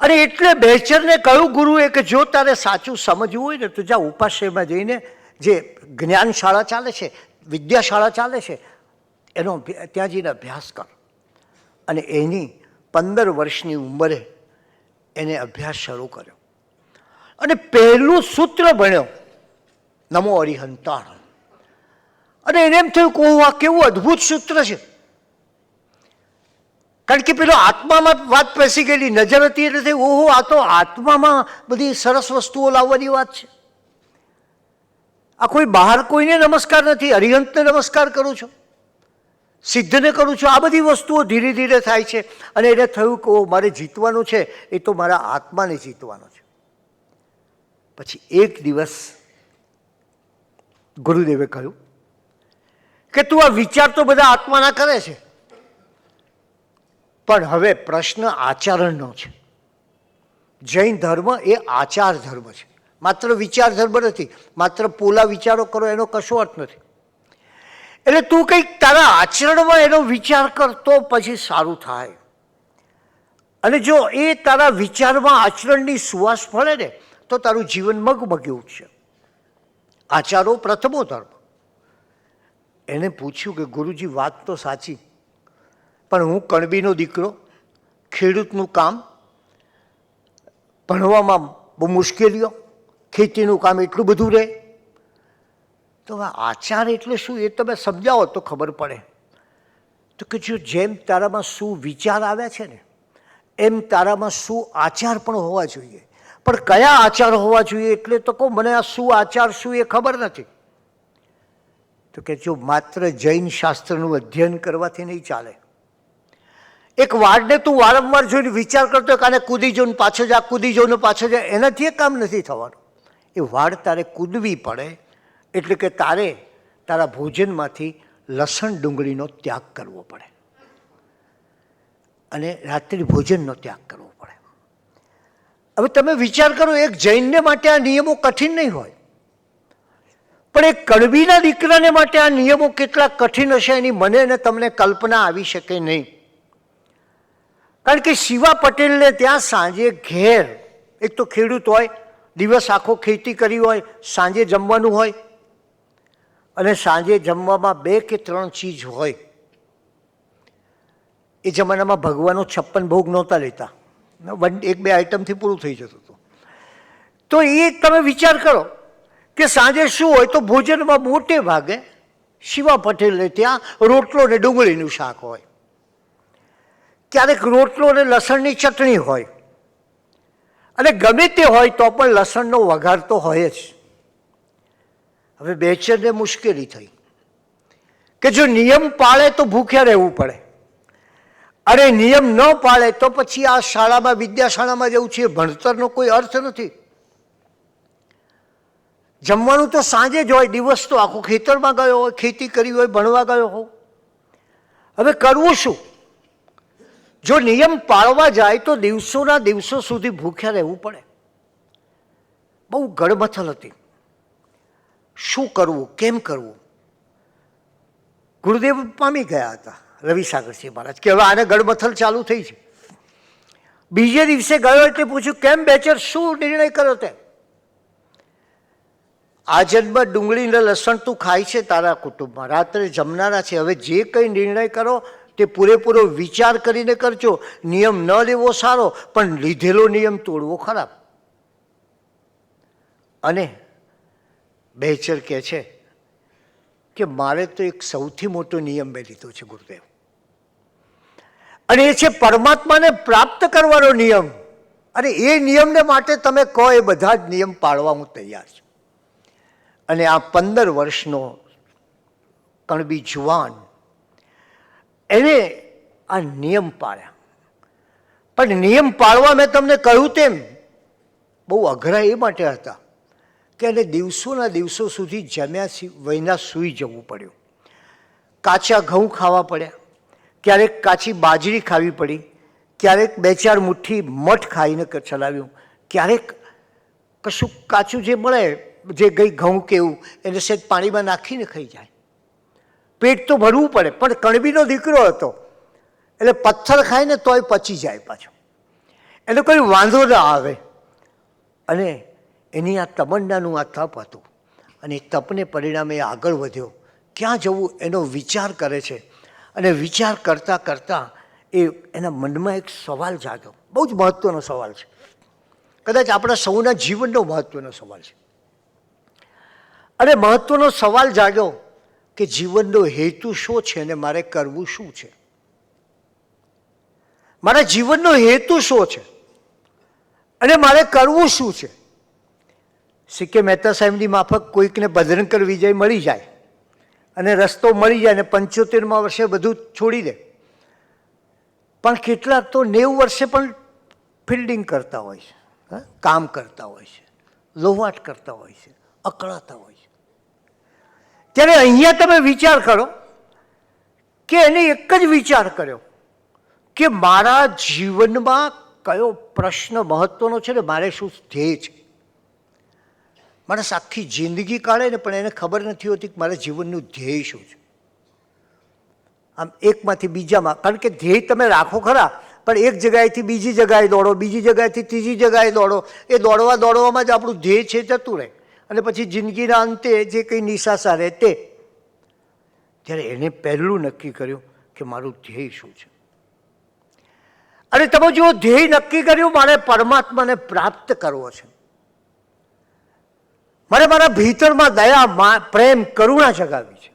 Speaker 5: અને એટલે બેચરને કહ્યું ગુરુએ કે જો તારે સાચું સમજવું હોય ને તો જા ઉપાશ્રયમાં જઈને જે જ્ઞાન શાળા ચાલે છે, વિદ્યાશાળા ચાલે છે, એનો ત્યાં જઈને અભ્યાસ કર. અને એની 15 વર્ષની ઉંમરે એને અભ્યાસ શરૂ કર્યો અને પહેલું સૂત્ર ભણ્યો, નમો અરિહંતાણ. અને એને એમ થયું કે આ કેવું અદ્ભુત સૂત્ર છે, કારણ કે પેલો આત્મામાં વાત પેસી ગયેલી નજર હતી એટલે ઓહો આ તો આત્મામાં બધી સરસ વસ્તુઓ લાવવાની વાત છે. આ કોઈ બહાર કોઈને નમસ્કાર નથી, અરિહંતને નમસ્કાર કરું છું, સિદ્ધને કરું છું. આ બધી વસ્તુઓ ધીરે ધીરે થાય છે અને એને થયું કે મારે જીતવાનું છે, એ તો મારા આત્માને જીતવાનો છે. પછી એક દિવસ ગુરુદેવે કહ્યું કે તું આ વિચાર તો બધા આત્માના કરે છે, પણ હવે પ્રશ્ન આચરણનો છે. જૈન ધર્મ એ આચાર ધર્મ છે, માત્ર વિચાર ધર્મ નથી. માત્ર પોલા વિચારો કરો એનો કશો અર્થ નથી. એટલે તું કંઈક તારા આચરણમાં એનો વિચાર કર તો પછી સારું થાય. અને જો એ તારા વિચારમાં આચરણની સુવાસ ફળે ને તો તારું જીવન મગમગી ઉઠશે. આચારો પ્રથમો ધર્મ. એને પૂછ્યું કે ગુરુજી વાત તો સાચી, પણ હું કણબીનો દીકરો, ખેડૂતનું કામ, ભણવામાં બહુ મુશ્કેલીઓ, ખેતીનું કામ એટલું બધું રહે, તો આચાર એટલે શું એ તમે સમજાવો તો ખબર પડે. તો કે જો જેમ તારામાં શું વિચાર આવ્યા છે ને એમ તારામાં શું આચાર પણ હોવા જોઈએ. પણ કયા આચાર હોવા જોઈએ એટલે તો કહું મને આ શું આચાર શું એ ખબર નથી. તો કે જો માત્ર જૈન શાસ્ત્રનું અધ્યયન કરવાથી નહીં ચાલે, એક વાડને તું વારંવાર જોઈને વિચાર કરતો કે આને કૂદી જવું પાછો જા, કૂદી જવું પાછો જા, એનાથી એ કામ નથી થવાનું. એ વાડ તારે કૂદવી પડે, એટલે કે તારે તારા ભોજનમાંથી લસણ ડુંગળીનો ત્યાગ કરવો પડે અને રાત્રિ ભોજનનો ત્યાગ કરવો પડે. હવે તમે વિચાર કરો, એક જૈનને માટે આ નિયમો કઠિન નહીં હોય, પણ એક કણબીના દીકરાને માટે આ નિયમો કેટલા કઠિન હશે એની મને અને તમને કલ્પના આવી શકે નહીં. કારણ કે શિવા પટેલને ત્યાં સાંજે ઘેર, એક તો ખેડૂત હોય, દિવસ આખો ખેતી કરી હોય, સાંજે જમવાનું હોય, અને સાંજે જમવામાં 2 કે 3 ચીજ હોય. એ જમાનામાં ભગવાનો 56 ભોગ નહોતા લેતા, 1-2 આઈટમથી પૂરું થઈ જતું હતું. તો એ તમે વિચાર કરો કે સાંજે શું હોય, તો ભોજનમાં મોટે ભાગે શિવા પટેલને ત્યાં રોટલો ને ડુંગળીનું શાક હોય, ક્યારેક રોટલો અને લસણની ચટણી હોય, અને ગમે તે હોય તો પણ લસણનો વઘાર તો હોય જ. હવે બેચરને મુશ્કેલી થઈ કે જો નિયમ પાળે તો ભૂખ્યા રહેવું પડે, અને નિયમ ન પાળે તો પછી આ શાળામાં, વિદ્યાશાળામાં જવું છે, ભણતરનો કોઈ અર્થ નથી. જમવાનું તો સાંજે જ હોય, દિવસ તો આખો ખેતરમાં ગયો હોય, ખેતી કરી હોય, ભણવા ગયો હો. હવે કરવું શું? જો નિયમ પાળવા જાય તો દિવસોના દિવસો સુધી ભૂખ્યા રહેવું પડે. બહુ ગડમથલ હતી. શું કરવું, કેમ કરવું? ગુરુદેવ પામી ગયા હતા રવિસાગરસિંહ મહારાજ કે હવે આને ગડમથલ ચાલુ થઈ છે. બીજે દિવસે ગયો એટલે પૂછ્યું, કેમ બેચર, શું નિર્ણય કર્યો તે? આ જન્મ ડુંગળી ને લસણ તું ખાય છે તારા કુટુંબમાં, રાત્રે જમનારા છે, હવે જે કંઈ નિર્ણય કરો તે પૂરેપૂરો વિચાર કરીને કરજો. નિયમ ન લેવો સારો, પણ લીધેલો નિયમ તોડવો ખરાબ. અને બેચર કહે છે કે મારે તો એક સૌથી મોટો નિયમ મેં લીધો છે ગુરુદેવ, અને એ છે પરમાત્માને પ્રાપ્ત કરવાનો નિયમ. અને એ નિયમને માટે તમે કહો એ બધા જ નિયમ પાળવા હું તૈયાર છું. અને આ 15 વર્ષનો કણબી જુવાન એને આ નિયમ પાળ્યા. પણ નિયમ પાળવા મેં તમને કહ્યું તેમ બહુ અઘરા એ માટે હતા કે એને દિવસોના દિવસો સુધી જમ્યા વહીના સૂઈ જવું પડ્યું. કાચા ઘઉં ખાવા પડ્યા, ક્યારેક કાચી બાજરી ખાવી પડી, ક્યારેક 2-4 મુઠ્ઠી મઠ ખાઈને ચલાવ્યું, ક્યારેક કશું કાચું જે મળે, જે ગઈ ઘઉં કેવું, એને સહેજ પાણીમાં નાખીને ખાઈ જાય. પેટ તો ભરવું પડે, પણ કણબીનો દીકરો હતો એટલે પથ્થર ખાય ને તોય પચી જાય પાછો, એને કોઈ વાંધો ના આવે. અને એની આ તમન્નાનું આ તપ હતું, અને એ તપને પરિણામે એ આગળ વધ્યો. ક્યાં જવું એનો વિચાર કરે છે, અને વિચાર કરતાં કરતાં એના મનમાં એક સવાલ જાગ્યો. બહુ જ મહત્ત્વનો સવાલ છે, કદાચ આપણા સૌના જીવનનો મહત્ત્વનો સવાલ છે. અને મહત્ત્વનો સવાલ જાગ્યો કે જીવનનો હેતુ શું છે અને મારે કરવું શું છે? મારા જીવનનો હેતુ શું છે અને મારે કરવું શું છે? સિક્કે મહેતા સાહેબની માફક કોઈકને ભદ્રંકર વિજય મળી જાય અને રસ્તો મળી જાય અને 75મા વર્ષે બધું છોડી દે, પણ કેટલાક તો 90 વર્ષે પણ ફિલ્ડિંગ કરતા હોય છે, કામ કરતા હોય છે, લોવાટ કરતા હોય છે, અકળાતા હોય છે. ત્યારે અહીંયા તમે વિચાર કરો કે એને એક જ વિચાર કર્યો કે મારા જીવનમાં કયો પ્રશ્ન મહત્વનો છે ને મારે શું ધ્યેય છે. માણસ આખી જિંદગી કાઢે ને પણ એને ખબર નથી હોતી કે મારા જીવનનું ધ્યેય શું છે. આમ એકમાંથી બીજામાં, કારણ કે ધ્યેય તમે રાખો ખરા, પણ એક જગ્યાએથી બીજી જગ્યાએ દોડો, બીજી જગ્યાએથી ત્રીજી જગ્યાએ દોડો, એ દોડવામાં જ આપણું ધ્યેય છે જતું રહે, અને પછી જિંદગીના અંતે જે કંઈ નિશાસા રહે તે. ત્યારે એને પહેલું નક્કી કર્યું કે મારું ધ્યેય શું છે. અને તમે જો ધ્યેય નક્કી કર્યું, મારે પરમાત્માને પ્રાપ્ત કરવો છે, મારે મારા ભીતરમાં દયા, પ્રેમ, કરુણા જગાવી છે.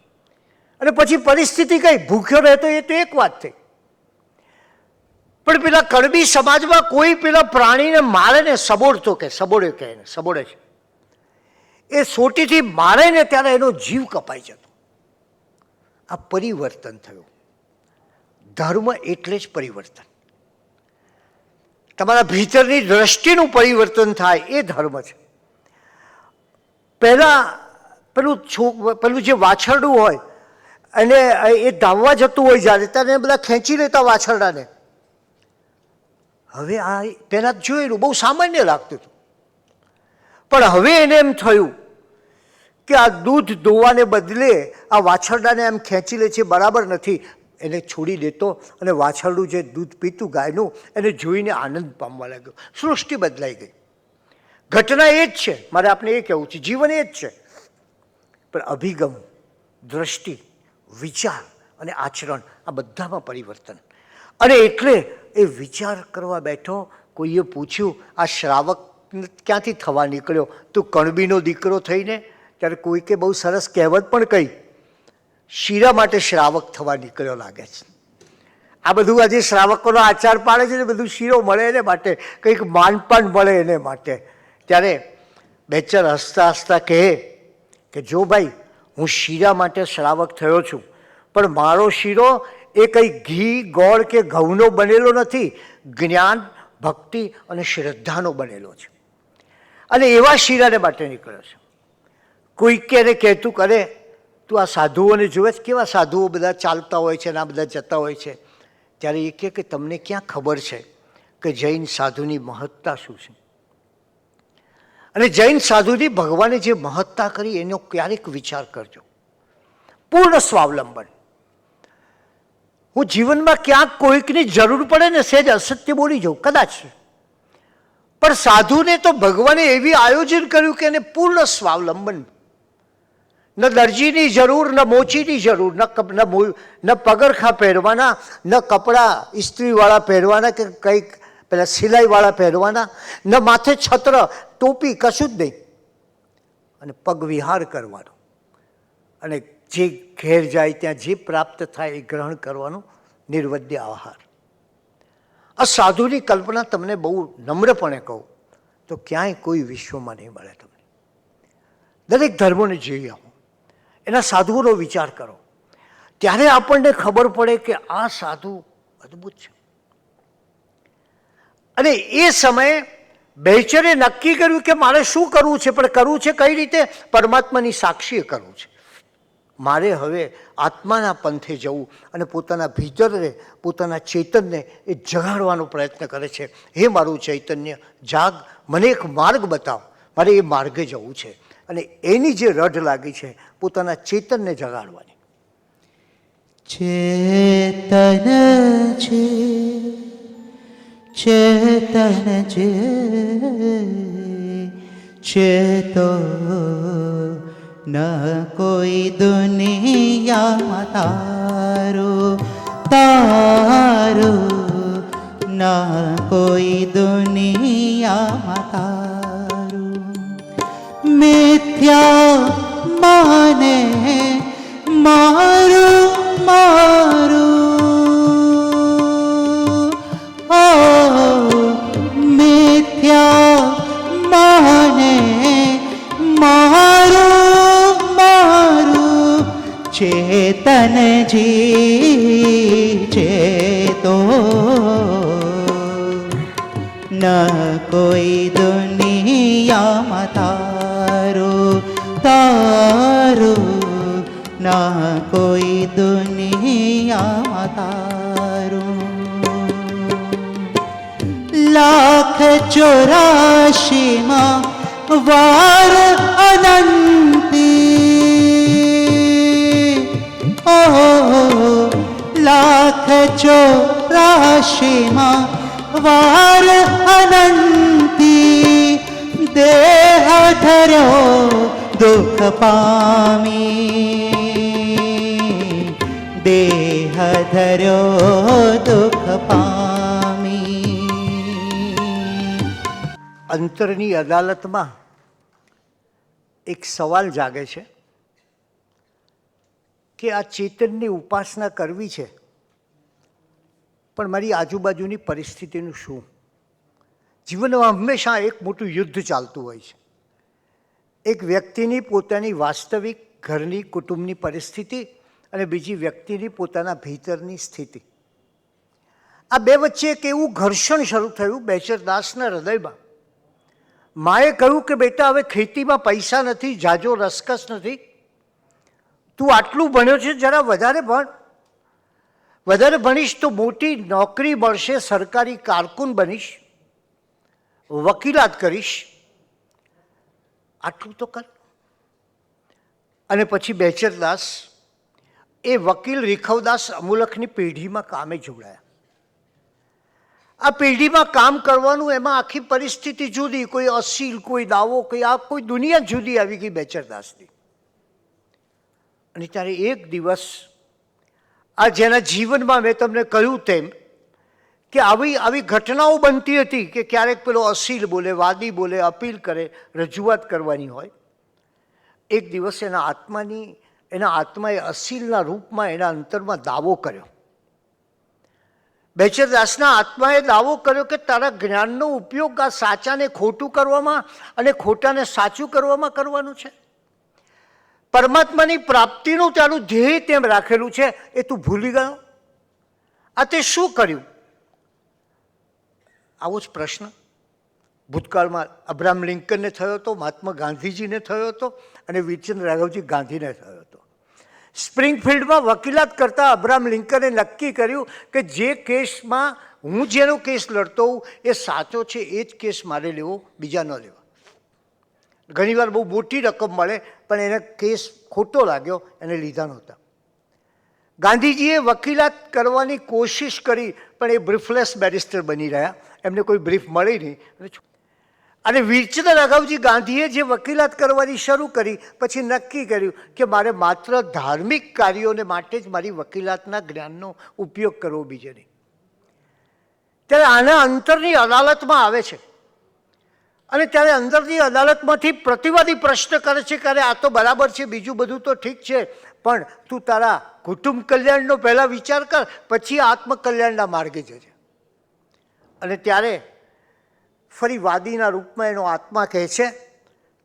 Speaker 5: અને પછી પરિસ્થિતિ કઈ ભૂખ્યો રહેતો એ તો એક વાત થઈ, પણ પેલા કણબી સમાજમાં કોઈ પેલા પ્રાણીને મારે ને સબોડતો કે સબોડે કહે ને સબોડે છે, એ સોટીથી મારે ને ત્યારે એનો જીવ કપાઈ જતો. આ પરિવર્તન થયું. ધર્મ એટલે જ પરિવર્તન. તમારા ભીતરની દ્રષ્ટિનું પરિવર્તન થાય એ ધર્મ છે. પહેલાં પેલું જે વાછરડું હોય અને એ ધાવવા જતું હોય જ્યારે ત્યારે બધા ખેંચી લેતા વાછરડાને. હવે આ પહેલાં જોયેલું બહુ સામાન્ય લાગતું હતું, પણ હવે એને એમ થયું કે આ દૂધ દોવાને બદલે આ વાછરડાને એમ ખેંચી લે છે, બરાબર નથી. એને છોડી દેતો અને વાછરડું જે દૂધ પીતું ગાયનું એને જોઈને આનંદ પામવા લાગ્યો. સૃષ્ટિ બદલાઈ ગઈ. ઘટના એ જ છે, મારે આપને એ કહેવું છે, જીવન એ જ છે, પણ અભિગમ, દ્રષ્ટિ, વિચાર અને આચરણ આ બધામાં પરિવર્તન. અને એટલે એ વિચાર કરવા બેઠો, કોઈએ પૂછ્યું આ શ્રાવક ક્યાંથી થવા નીકળ્યો? તું કણબીનો દીકરો થઈને. ત્યારે કોઈકે બહુ સરસ કહેવત પણ કહી, શીરા માટે શ્રાવક થવા નીકળ્યો લાગે છે. આ બધું આજે શ્રાવકોનો આચાર પાડે છે ને, બધું શીરો મળે એને માટે, કંઈક માનપાન મળે એને માટે. ત્યારે બેચર હસતા હસતા કહે કે જો ભાઈ, હું શીરા માટે શ્રાવક થયો છું, પણ મારો શીરો એ કંઈ ઘી, ગોળ કે ઘઉંનો બનેલો નથી, જ્ઞાન, ભક્તિ અને શ્રદ્ધાનો બનેલો છે. અને એવા શીરાને માટે નીકળ્યો છે. કોઈક એને કહેતું કરે, તું આ સાધુઓને જોવે છે, કેવા સાધુઓ બધા ચાલતા હોય છે અને આ બધા જતા હોય છે. ત્યારે એ કહે કે તમને ક્યાં ખબર છે કે જૈન સાધુની મહત્તા શું છે? અને જૈન સાધુની ભગવાને જે મહત્તા કરી એનો ક્યારેક વિચાર કરજો. પૂર્ણ સ્વાવલંબન. હું જીવનમાં ક્યાંક કોઈકની જરૂર પડે ને, સહેજ અસત્ય બોલી જાઉં કદાચ, પણ સાધુને તો ભગવાને એવી આયોજન કર્યું કે એને પૂર્ણ સ્વાવલંબન. ન દરજીની જરૂર, ન મોચીની જરૂર, ન પગરખા પહેરવાના, ન કપડાં ઇસ્ત્રીવાળા પહેરવાના કે કંઈક પેલા સિલાઈવાળા પહેરવાના, ન માથે છત્ર, ટોપી, કશું જ નહીં. અને પગ વિહાર કરવાનો, અને જે ઘેર જાય ત્યાં જે પ્રાપ્ત થાય એ ગ્રહણ કરવાનું, નિર્વદ્ય આહાર. આ સાધુની કલ્પના તમને બહુ નમ્રપણે કહું તો ક્યાંય કોઈ વિશ્વમાં નહીં મળે તમને. દરેક ધર્મોને જોઈ આવો, એના સાધુઓનો વિચાર કરો, ત્યારે આપણને ખબર પડે કે આ સાધુ અદ્ભુત છે. અને એ સમયે બેચરે નક્કી કર્યું કે મારે શું કરવું છે, પણ કરવું છે કઈ રીતે? પરમાત્માની સાક્ષીએ કરવું છે. મારે હવે આત્માના પંથે જવું અને પોતાના ભીતરને, પોતાના ચેતનને એ જગાડવાનો પ્રયત્ન કરે છે. હે મારું ચૈતન્ય, જાગ, મને એક માર્ગ બતાવ, મારે એ માર્ગે જવું છે. અને એની જે રઢ લાગી છે પોતાના ચેતનને જગાડવાની.
Speaker 4: ચેતન છે, ચેતન છે, ચેતો ન કોઈ દુનિયામાં તારું, તારું ન કોઈ દુનિયામાં તારું. મિથ્યા માને મારું, મારું, ઓ મિથ્યા માને મારું, મારું. ચેતનજી ચેતો ન કોઈ દુનિયામાં તારું, તારું ન કોઈ દુનિયામાં તારું. 1,84 વાર અનંતી, ઓ 1,84 વાર અનંતી. દેહ ધર્યો દુઃખ પામી, દેહ ધર્યો દુઃખ પામી.
Speaker 5: અંતરની અદાલતમાં એક સવાલ જાગે છે કે આ ચેતનની ઉપાસના કરવી છે, પણ મારી આજુબાજુની પરિસ્થિતિનું શું? જીવનમાં હંમેશા એક મોટું યુદ્ધ ચાલતું હોય છે. એક વ્યક્તિની પોતાની વાસ્તવિક ઘરની, કુટુંબની પરિસ્થિતિ અને બીજી વ્યક્તિની પોતાના ભીતરની સ્થિતિ. આ બે વચ્ચે એક એવું ઘર્ષણ શરૂ થયું બેચરદાસના હૃદયમાં. માએ કહ્યું કે બેટા, હવે ખેતીમાં પૈસા નથી, જાજો રસકસ નથી, તું આટલું ભણ્યો છે, જરા વધારે ભણ. વધારે ભણીશ તો મોટી નોકરી મળશે, સરકારી કારકુન બનીશ, વકીલાત કરીશ, આટલું તો કર. અને પછી બેચરદાસ એ વકીલ રીખવદાસ અમુલકની પેઢીમાં કામે જોડાયા. આ પેઢીમાં કામ કરવાનું, એમાં આખી પરિસ્થિતિ જુદી, કોઈ અસીલ, કોઈ દાવો, કોઈ દુનિયા જુદી આવી ગઈ બેચરદાસની. અને ત્યારે એક દિવસ આ જેના જીવનમાં મેં તમને કહ્યું તેમ કે આવી ઘટનાઓ બનતી હતી કે ક્યારેક પેલો અસીલ બોલે, વાદી બોલે, અપીલ કરે, રજૂઆત કરવાની હોય. એક દિવસ એના આત્માએ અસીલના રૂપમાં એના અંતરમાં દાવો કર્યો. બેચરદાસના આત્માએ દાવો કર્યો કે તારા જ્ઞાનનો ઉપયોગ આ સાચાને ખોટું કરવામાં અને ખોટાને સાચું કરવામાં કરવાનું છે. પરમાત્માની પ્રાપ્તિનું તારું ધ્યેય તેમ રાખેલું છે, એ તું ભૂલી ગયો. આ તે શું કર્યું? આવો જ પ્રશ્ન ભૂતકાળમાં અબ્રાહમ લિંકનને થયો હતો, મહાત્મા ગાંધીજીને થયો હતો અને વીરચંદ રાઘવજી ગાંધીને થયો હતો. સ્પ્રિંગફિલ્ડમાં વકીલાત કરતા અબ્રાહમ લિંકને નક્કી કર્યું કે જે કેસમાં હું જેનો કેસ લડતો હોઉં એ સાચો છે, એ જ કેસ મારે લેવો, બીજા ન લેવા. ઘણીવાર બહુ મોટી રકમ મળે, પણ એને કેસ ખોટો લાગ્યો, એને લીધા નહોતા. ગાંધીજીએ વકીલાત કરવાની કોશિશ કરી, પણ એ બ્રીફલેસ બેરિસ્ટર બની રહ્યા, એમને કોઈ બ્રીફ મળી નહીં. અને વીરચંદ રાઘવજી ગાંધીએ જે વકીલાત કરવાની શરૂ કરી, પછી નક્કી કર્યું કે મારે માત્ર ધાર્મિક કાર્યોને માટે જ મારી વકીલાતના જ્ઞાનનો ઉપયોગ કરવો, બીજે નહીં. ત્યારે આના અંતરની અદાલતમાં આવે છે અને ત્યારે અંદરની અદાલતમાંથી પ્રતિવાદી પ્રશ્ન કરે છે કે અરે આ તો બરાબર છે, બીજું બધું તો ઠીક છે, પણ તું તારા કુટુંબ કલ્યાણનો પહેલાં વિચાર કર, પછી આત્મકલ્યાણના માર્ગે જજે. અને ત્યારે ફરી વાદીના રૂપમાં એનો આત્મા કહે છે,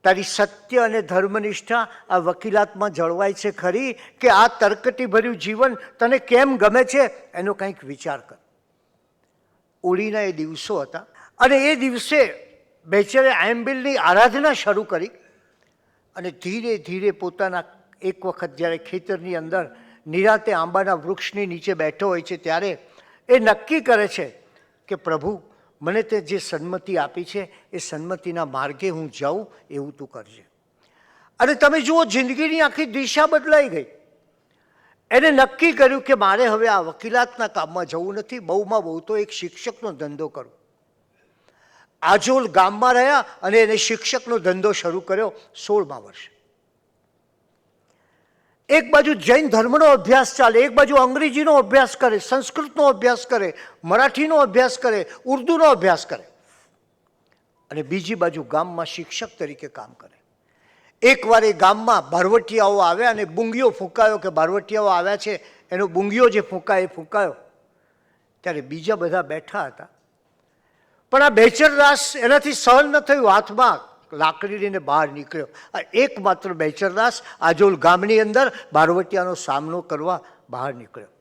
Speaker 5: તારી સત્ય અને ધર્મનિષ્ઠા આ વકીલાતમાં જળવાય છે ખરી, કે આ તરકટી ભર્યું જીવન તને કેમ ગમે છે, એનો કંઈક વિચાર કર. હોળીના એ દિવસો હતા અને એ દિવસે બેચરે આયંબિલની આરાધના શરૂ કરી અને ધીરે ધીરે પોતાના, એક વખત જ્યારે ખેતરની અંદર નિરાતે આંબાના વૃક્ષની નીચે બેઠો હોય છે, ત્યારે એ નક્કી કરે છે કે પ્રભુ, મને તે જે સન્મતિ આપી છે એ સન્મતિના માર્ગે હું જાઉં, એવું તું કરજે. અને તમે જુઓ, જિંદગીની આખી દિશા બદલાઈ ગઈ. એને નક્કી કર્યું કે મારે હવે આ વકીલાતના કામમાં જવું નથી, બહુમાં બહુ તો એક શિક્ષકનો ધંધો કરું. આજોલ ગામમાં રહ્યા અને એને શિક્ષકનો ધંધો શરૂ કર્યો 16મા વર્ષે. એક બાજુ જૈન ધર્મનો અભ્યાસ ચાલે, એક બાજુ અંગ્રેજીનો અભ્યાસ કરે, સંસ્કૃતનો અભ્યાસ કરે, મરાઠીનો અભ્યાસ કરે, ઉર્દૂનો અભ્યાસ કરે, અને બીજી બાજુ ગામમાં શિક્ષક તરીકે કામ કરે. એકવાર એ ગામમાં બારવટિયાઓ આવ્યા અને બુંગીઓ ફૂંકાયો કે બારવટિયાઓ આવ્યા છે, એનો બુંગીઓ જે ફૂંકાયો. ત્યારે બીજા બધા બેઠા હતા, પણ આ બેચરદાસ એનાથી સહન ન થયું, હાથમાં લાકડી લઈને બહાર નીકળ્યો. એકમાત્ર બેચરદાસ આજોલ ગામની અંદર બારવટિયાનો સામનો કરવા બહાર નીકળ્યો.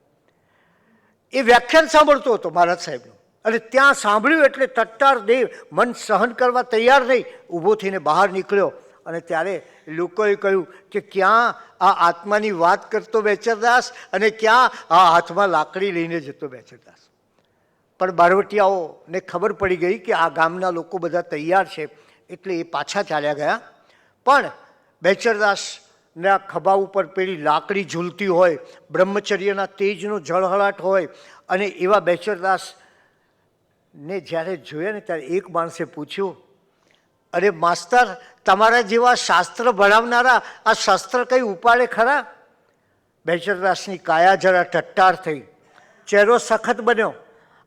Speaker 5: એ વ્યાખ્યાન સાંભળતો હતો મહારાજ સાહેબનું, અને ત્યાં સાંભળ્યું એટલે ટટ્ટાર દેવ, મન સહન કરવા તૈયાર નહીં, ઊભો થઈને બહાર નીકળ્યો. અને ત્યારે લોકોએ કહ્યું કે ક્યાં આ આત્માની વાત કરતો બેચરદાસ અને ક્યાં આ હાથમાં લાકડી લઈને જતો બેચરદાસ. પણ બારવટિયાઓને ખબર પડી ગઈ કે આ ગામના લોકો બધા તૈયાર છે, એટલે એ પાછા ચાલ્યા ગયા. પણ બેચરદાસના ખભા ઉપર પેલી લાકડી ઝૂલતી હોય, બ્રહ્મચર્યના તેજનો ઝળહળાટ હોય, અને એવા બેચરદાસને જ્યારે જોયા ને ત્યારે એક માણસે પૂછ્યું, અરે માસ્તર, તમારા જેવા શાસ્ત્ર ભણાવનારા આ શસ્ત્ર કંઈ ઉપાડે ખરા? બેચરદાસની કાયા જરા ટટ્ટાર થઈ, ચહેરો સખત બન્યો,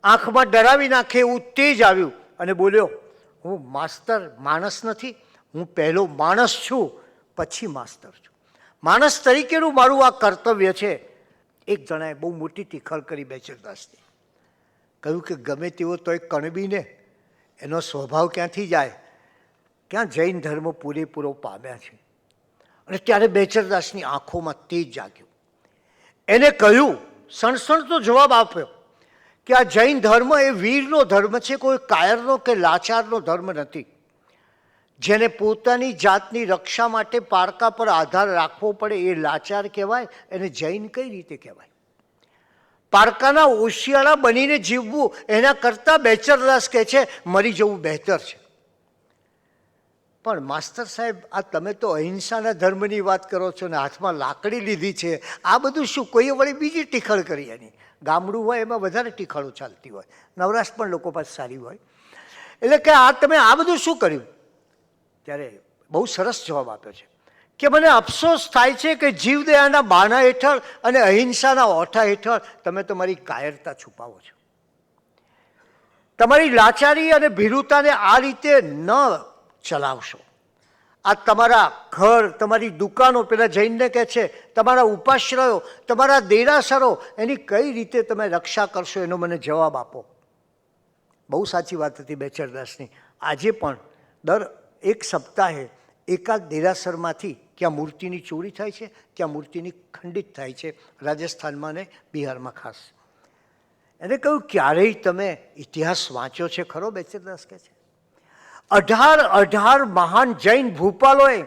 Speaker 5: આંખમાં ડરાવી નાખે એવું તેજ આવ્યું અને બોલ્યો, હું માસ્તર માણસ નથી, હું પહેલો માણસ છું, પછી માસ્તર છું. માણસ તરીકેનું મારું આ કર્તવ્ય છે. એક જણાએ બહુ મોટી ટીખળ કરી બેચરદાસની, કહ્યું કે ગમે તેવો તોય કણબીને એનો સ્વભાવ ક્યાંથી જાય, ક્યાં જૈન ધર્મ પૂરેપૂરો પામ્યા છે. અને ત્યારે બેચરદાસની આંખોમાં તેજ જાગ્યું. એને કહ્યું, સણસણતો જવાબ આપ્યો કે આ જૈન ધર્મ એ વીરનો ધર્મ છે, કોઈ કાયરનો કે લાચારનો ધર્મ નથી. જેને પોતાની જાતની રક્ષા માટે પારકા પર આધાર રાખવો પડે એ લાચાર કહેવાય, એને જૈન કઈ રીતે કહેવાય? પારકાના ઓશિયાળા બનીને જીવવું એના કરતાં બેચરદાસ કહે છે મરી જવું બહેતર છે. પણ માસ્તર સાહેબ, આ તમે તો અહિંસાના ધર્મની વાત કરો છો ને હાથમાં લાકડી લીધી છે, આ બધું શું? કોઈએ વળી બીજી ટીખળ કરી એની. ગામડું હોય એમાં વધારે ટીખળો ચાલતી હોય, નવરાશ પણ લોકો પાસે સારી હોય. એટલે કે આ તમે આ બધું શું કર્યું? ત્યારે બહુ સરસ જવાબ આપ્યો છે કે મને અફસોસ થાય છે કે જીવદયાના બાના હેઠળ અને અહિંસાના ઓઠા હેઠળ તમે તમારી કાયરતા છુપાવો છો. તમારી લાચારી અને ભીરુતાને આ રીતે ન ચલાવશો. આ તમારા ઘર, તમારી દુકાનો, પેલા જૈનને કહે છે તમારા ઉપાશ્રયો, તમારા દેરાસરો, એની કઈ રીતે તમે રક્ષા કરશો એનો મને જવાબ આપો. બહુ સાચી વાત હતી બેચરદાસની. આજે પણ દર એક સપ્તાહે એકાદ દેરાસરમાંથી ક્યાં મૂર્તિની ચોરી થાય છે, ક્યાં મૂર્તિની ખંડિત થાય છે, રાજસ્થાનમાં ને બિહારમાં ખાસ. એને કહ્યું ક્યારેય તમે ઇતિહાસ વાંચ્યો છે ખરો? બેચરદાસ કહે છે 18 મહાન જૈન ભૂપાલોએ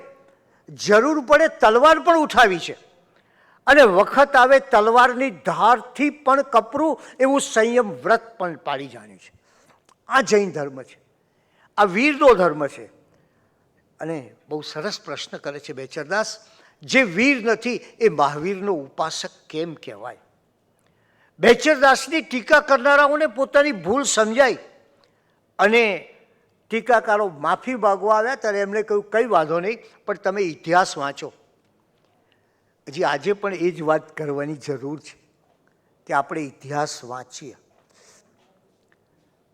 Speaker 5: જરૂર પડે તલવાર પણ ઉઠાવી છે અને વખત આવે તલવારની ધારથી પણ કપરું એવું સંયમ વ્રત પણ પાડી જાણ્યું છે. આ જૈન ધર્મ છે, આ વીરનો ધર્મ છે. અને બહુ સરસ પ્રશ્ન કરે છે બેચરદાસ, જે વીર નથી એ મહાવીરનો ઉપાસક કેમ કહેવાય? બેચરદાસની ટીકા કરનારાઓને પોતાની ભૂલ સમજાય અને ટીકાકારો માફી માગવા આવ્યા ત્યારે એમણે કહ્યું કંઈ વાંધો નહીં, પણ તમે ઇતિહાસ વાંચો. હજી આજે પણ એ જ વાત કરવાની જરૂર છે કે આપણે ઇતિહાસ વાંચીએ.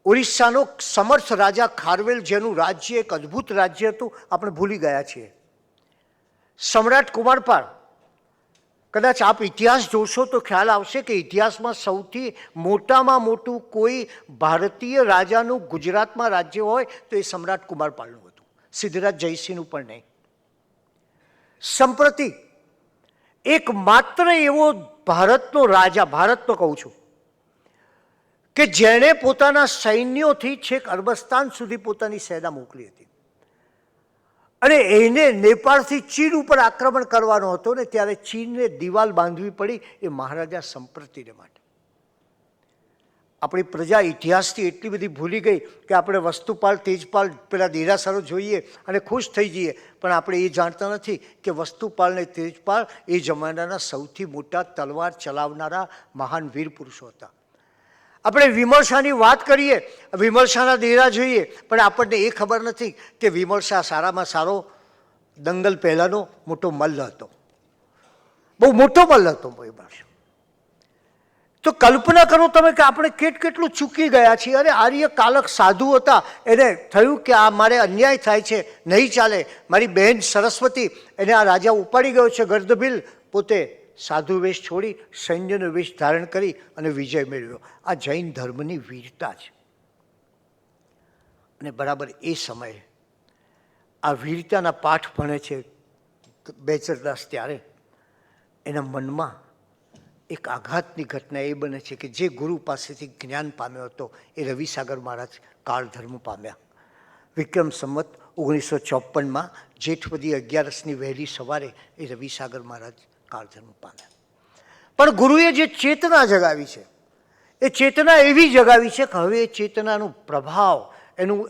Speaker 5: ઓરિસ્સાનો સમર્થ રાજા ખારવેલ, જેનું રાજ્ય એક અદ્ભુત રાજ્ય હતું, આપણે ભૂલી ગયા છીએ. સમ્રાટ કુમારપાળ, કદાચ આપ ઇતિહાસ જોશો તો ખ્યાલ આવશે કે ઇતિહાસમાં સૌથી મોટામાં મોટું કોઈ ભારતીય રાજાનું ગુજરાતમાં રાજ્ય હોય તો એ સમ્રાટ કુમારપાળનું હતું, સિદ્ધરાજ જયસિંહનું પણ નહીં. સંપ્રતિ એક માત્ર એવો ભારતનો રાજા, ભારતનો કહું છું, કે જેણે પોતાના સૈન્યોથી છેક અરબસ્તાન સુધી પોતાની સેના મોકલી હતી અને એને નેપાળથી ચીન ઉપર આક્રમણ કરવાનો હતો ને ત્યારે ચીનને દિવાલ બાંધવી પડી એ મહારાજા સંપ્રતિને માટે. આપણી પ્રજા ઇતિહાસથી એટલી બધી ભૂલી ગઈ કે આપણે વસ્તુપાલ, તેજપાલ, પેલા દેરાસરો જોઈએ અને ખુશ થઈ જઈએ, પણ આપણે એ જાણતા નથી કે વસ્તુપાલ ને તેજપાલ એ જમાનાના સૌથી મોટા તલવાર ચલાવનારા મહાન વીર પુરુષો હતા. આપણે વિમર્શાની વાત કરીએ, વિમર્શાના દેરા જોઈએ, પણ આપણને એ ખબર નથી કે વિમર્શા સારામાં સારો દંગલ પહેલાંનો મોટો મલ્લ હતો, બહુ મોટો મલ્લ હતો વિમર્શા. તો કલ્પના કરો તમે કે આપણે કેટલું ચૂકી ગયા છીએ. અરે આર્ય કાલક સાધુ હતા, એને થયું કે આ મારે અન્યાય થાય છે, નહીં ચાલે. મારી બહેન સરસ્વતી, એને આ રાજા ઉપાડી ગયો છે ગર્દભીલ, પોતે સાધુ વેશ છોડી સૈન્યનો વેશ ધારણ કરી અને વિજય મેળવ્યો. આ જૈન ધર્મની વીરતા છે. અને બરાબર એ સમયે આ વીરતાના પાઠ ભણે છે બેચરદાસ, ત્યારે એના મનમાં એક આઘાતની ઘટના એ બને છે કે જે ગુરુ પાસેથી જ્ઞાન પામ્યો હતો એ રવિસાગર મહારાજ કાળ ધર્મ પામ્યા. વિક્રમ સંવત 1954માં જેઠવદી 11ની વહેલી સવારે એ રવિસાગર મહારાજ કાળધર્મ પામ્યા. પણ ગુરુએ જે ચેતના જગાવી છે એ ચેતના એવી જગાવી છે કે હવે એ ચેતનાનું પ્રભાવ,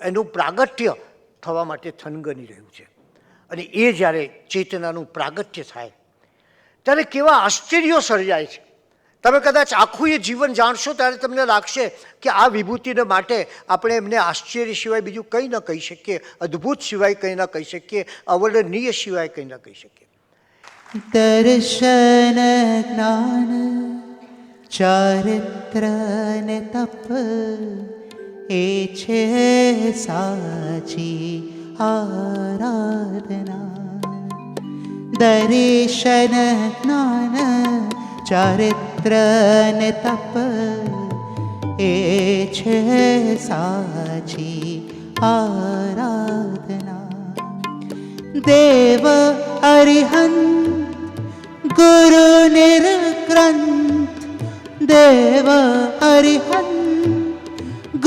Speaker 5: એનું પ્રાગટ્ય થવા માટે થનગની રહ્યું છે. અને એ જ્યારે ચેતનાનું પ્રાગટ્ય થાય ત્યારે કેવા આશ્ચર્યો સર્જાય છે. તમે કદાચ આખું એ જીવન જાણશો ત્યારે તમને લાગશે કે આ વિભૂતિને માટે આપણે એમને આશ્ચર્ય સિવાય બીજું કંઈ ન કહી શકીએ, અદ્ભુત સિવાય કંઈ ન કહી શકીએ, અવર્ણનીય સિવાય કંઈ ન કહી શકીએ.
Speaker 4: દર્શન જ્ઞાન ચારિત્ર ને તપ એ છે સાચી આરાધના. દર્શન જ્ઞાન ચારિત્ર ને તપ એ છે સાચી આરાધના. દેવ અરિહંત ગુરુ નિર્ગ્રંથ, દેવ અરિહંત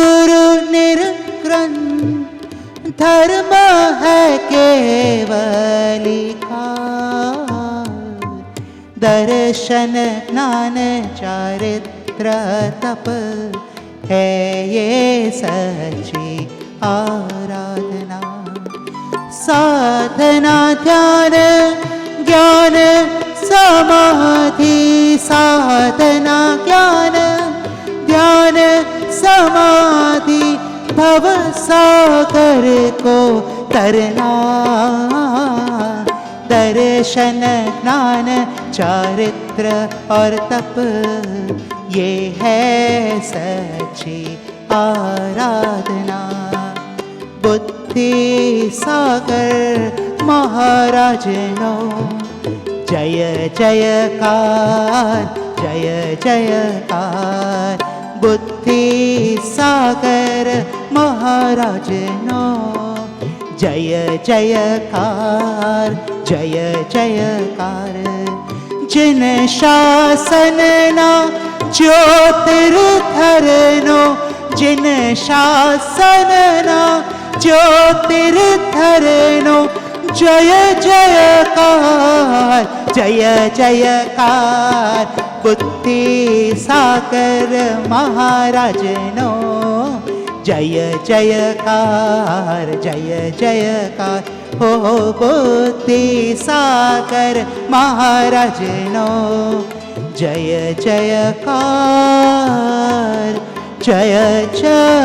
Speaker 4: गुरु निर्ग्रंथ धर्म है केवली का, दर्शन ज्ञान चारित्र तप है ये सच्ची आराधना। साधना ध्यान ज्ञान समाधि, साधना ज्ञान ध्यान समाधि, भव सागर को तरना। दर्शन ज्ञान चारित्र और तप ये है सच्ची आराधना। बुद्धि सागर महाराजनो जय जयकार, जय जयकार। बुद्धि सागर महाराजनो जय जयकार, जय जयकार। जिन शासनना ज्योतिर्धरनो, जिन शासनना ज्योतिर्धरनो जय जयकार, जय जयकार। बुद्धि सागर महाराजनो जय जयकार, जय जयकार। हो बुद्धि सागर महाराजनो जय जयकार, जय जयकार।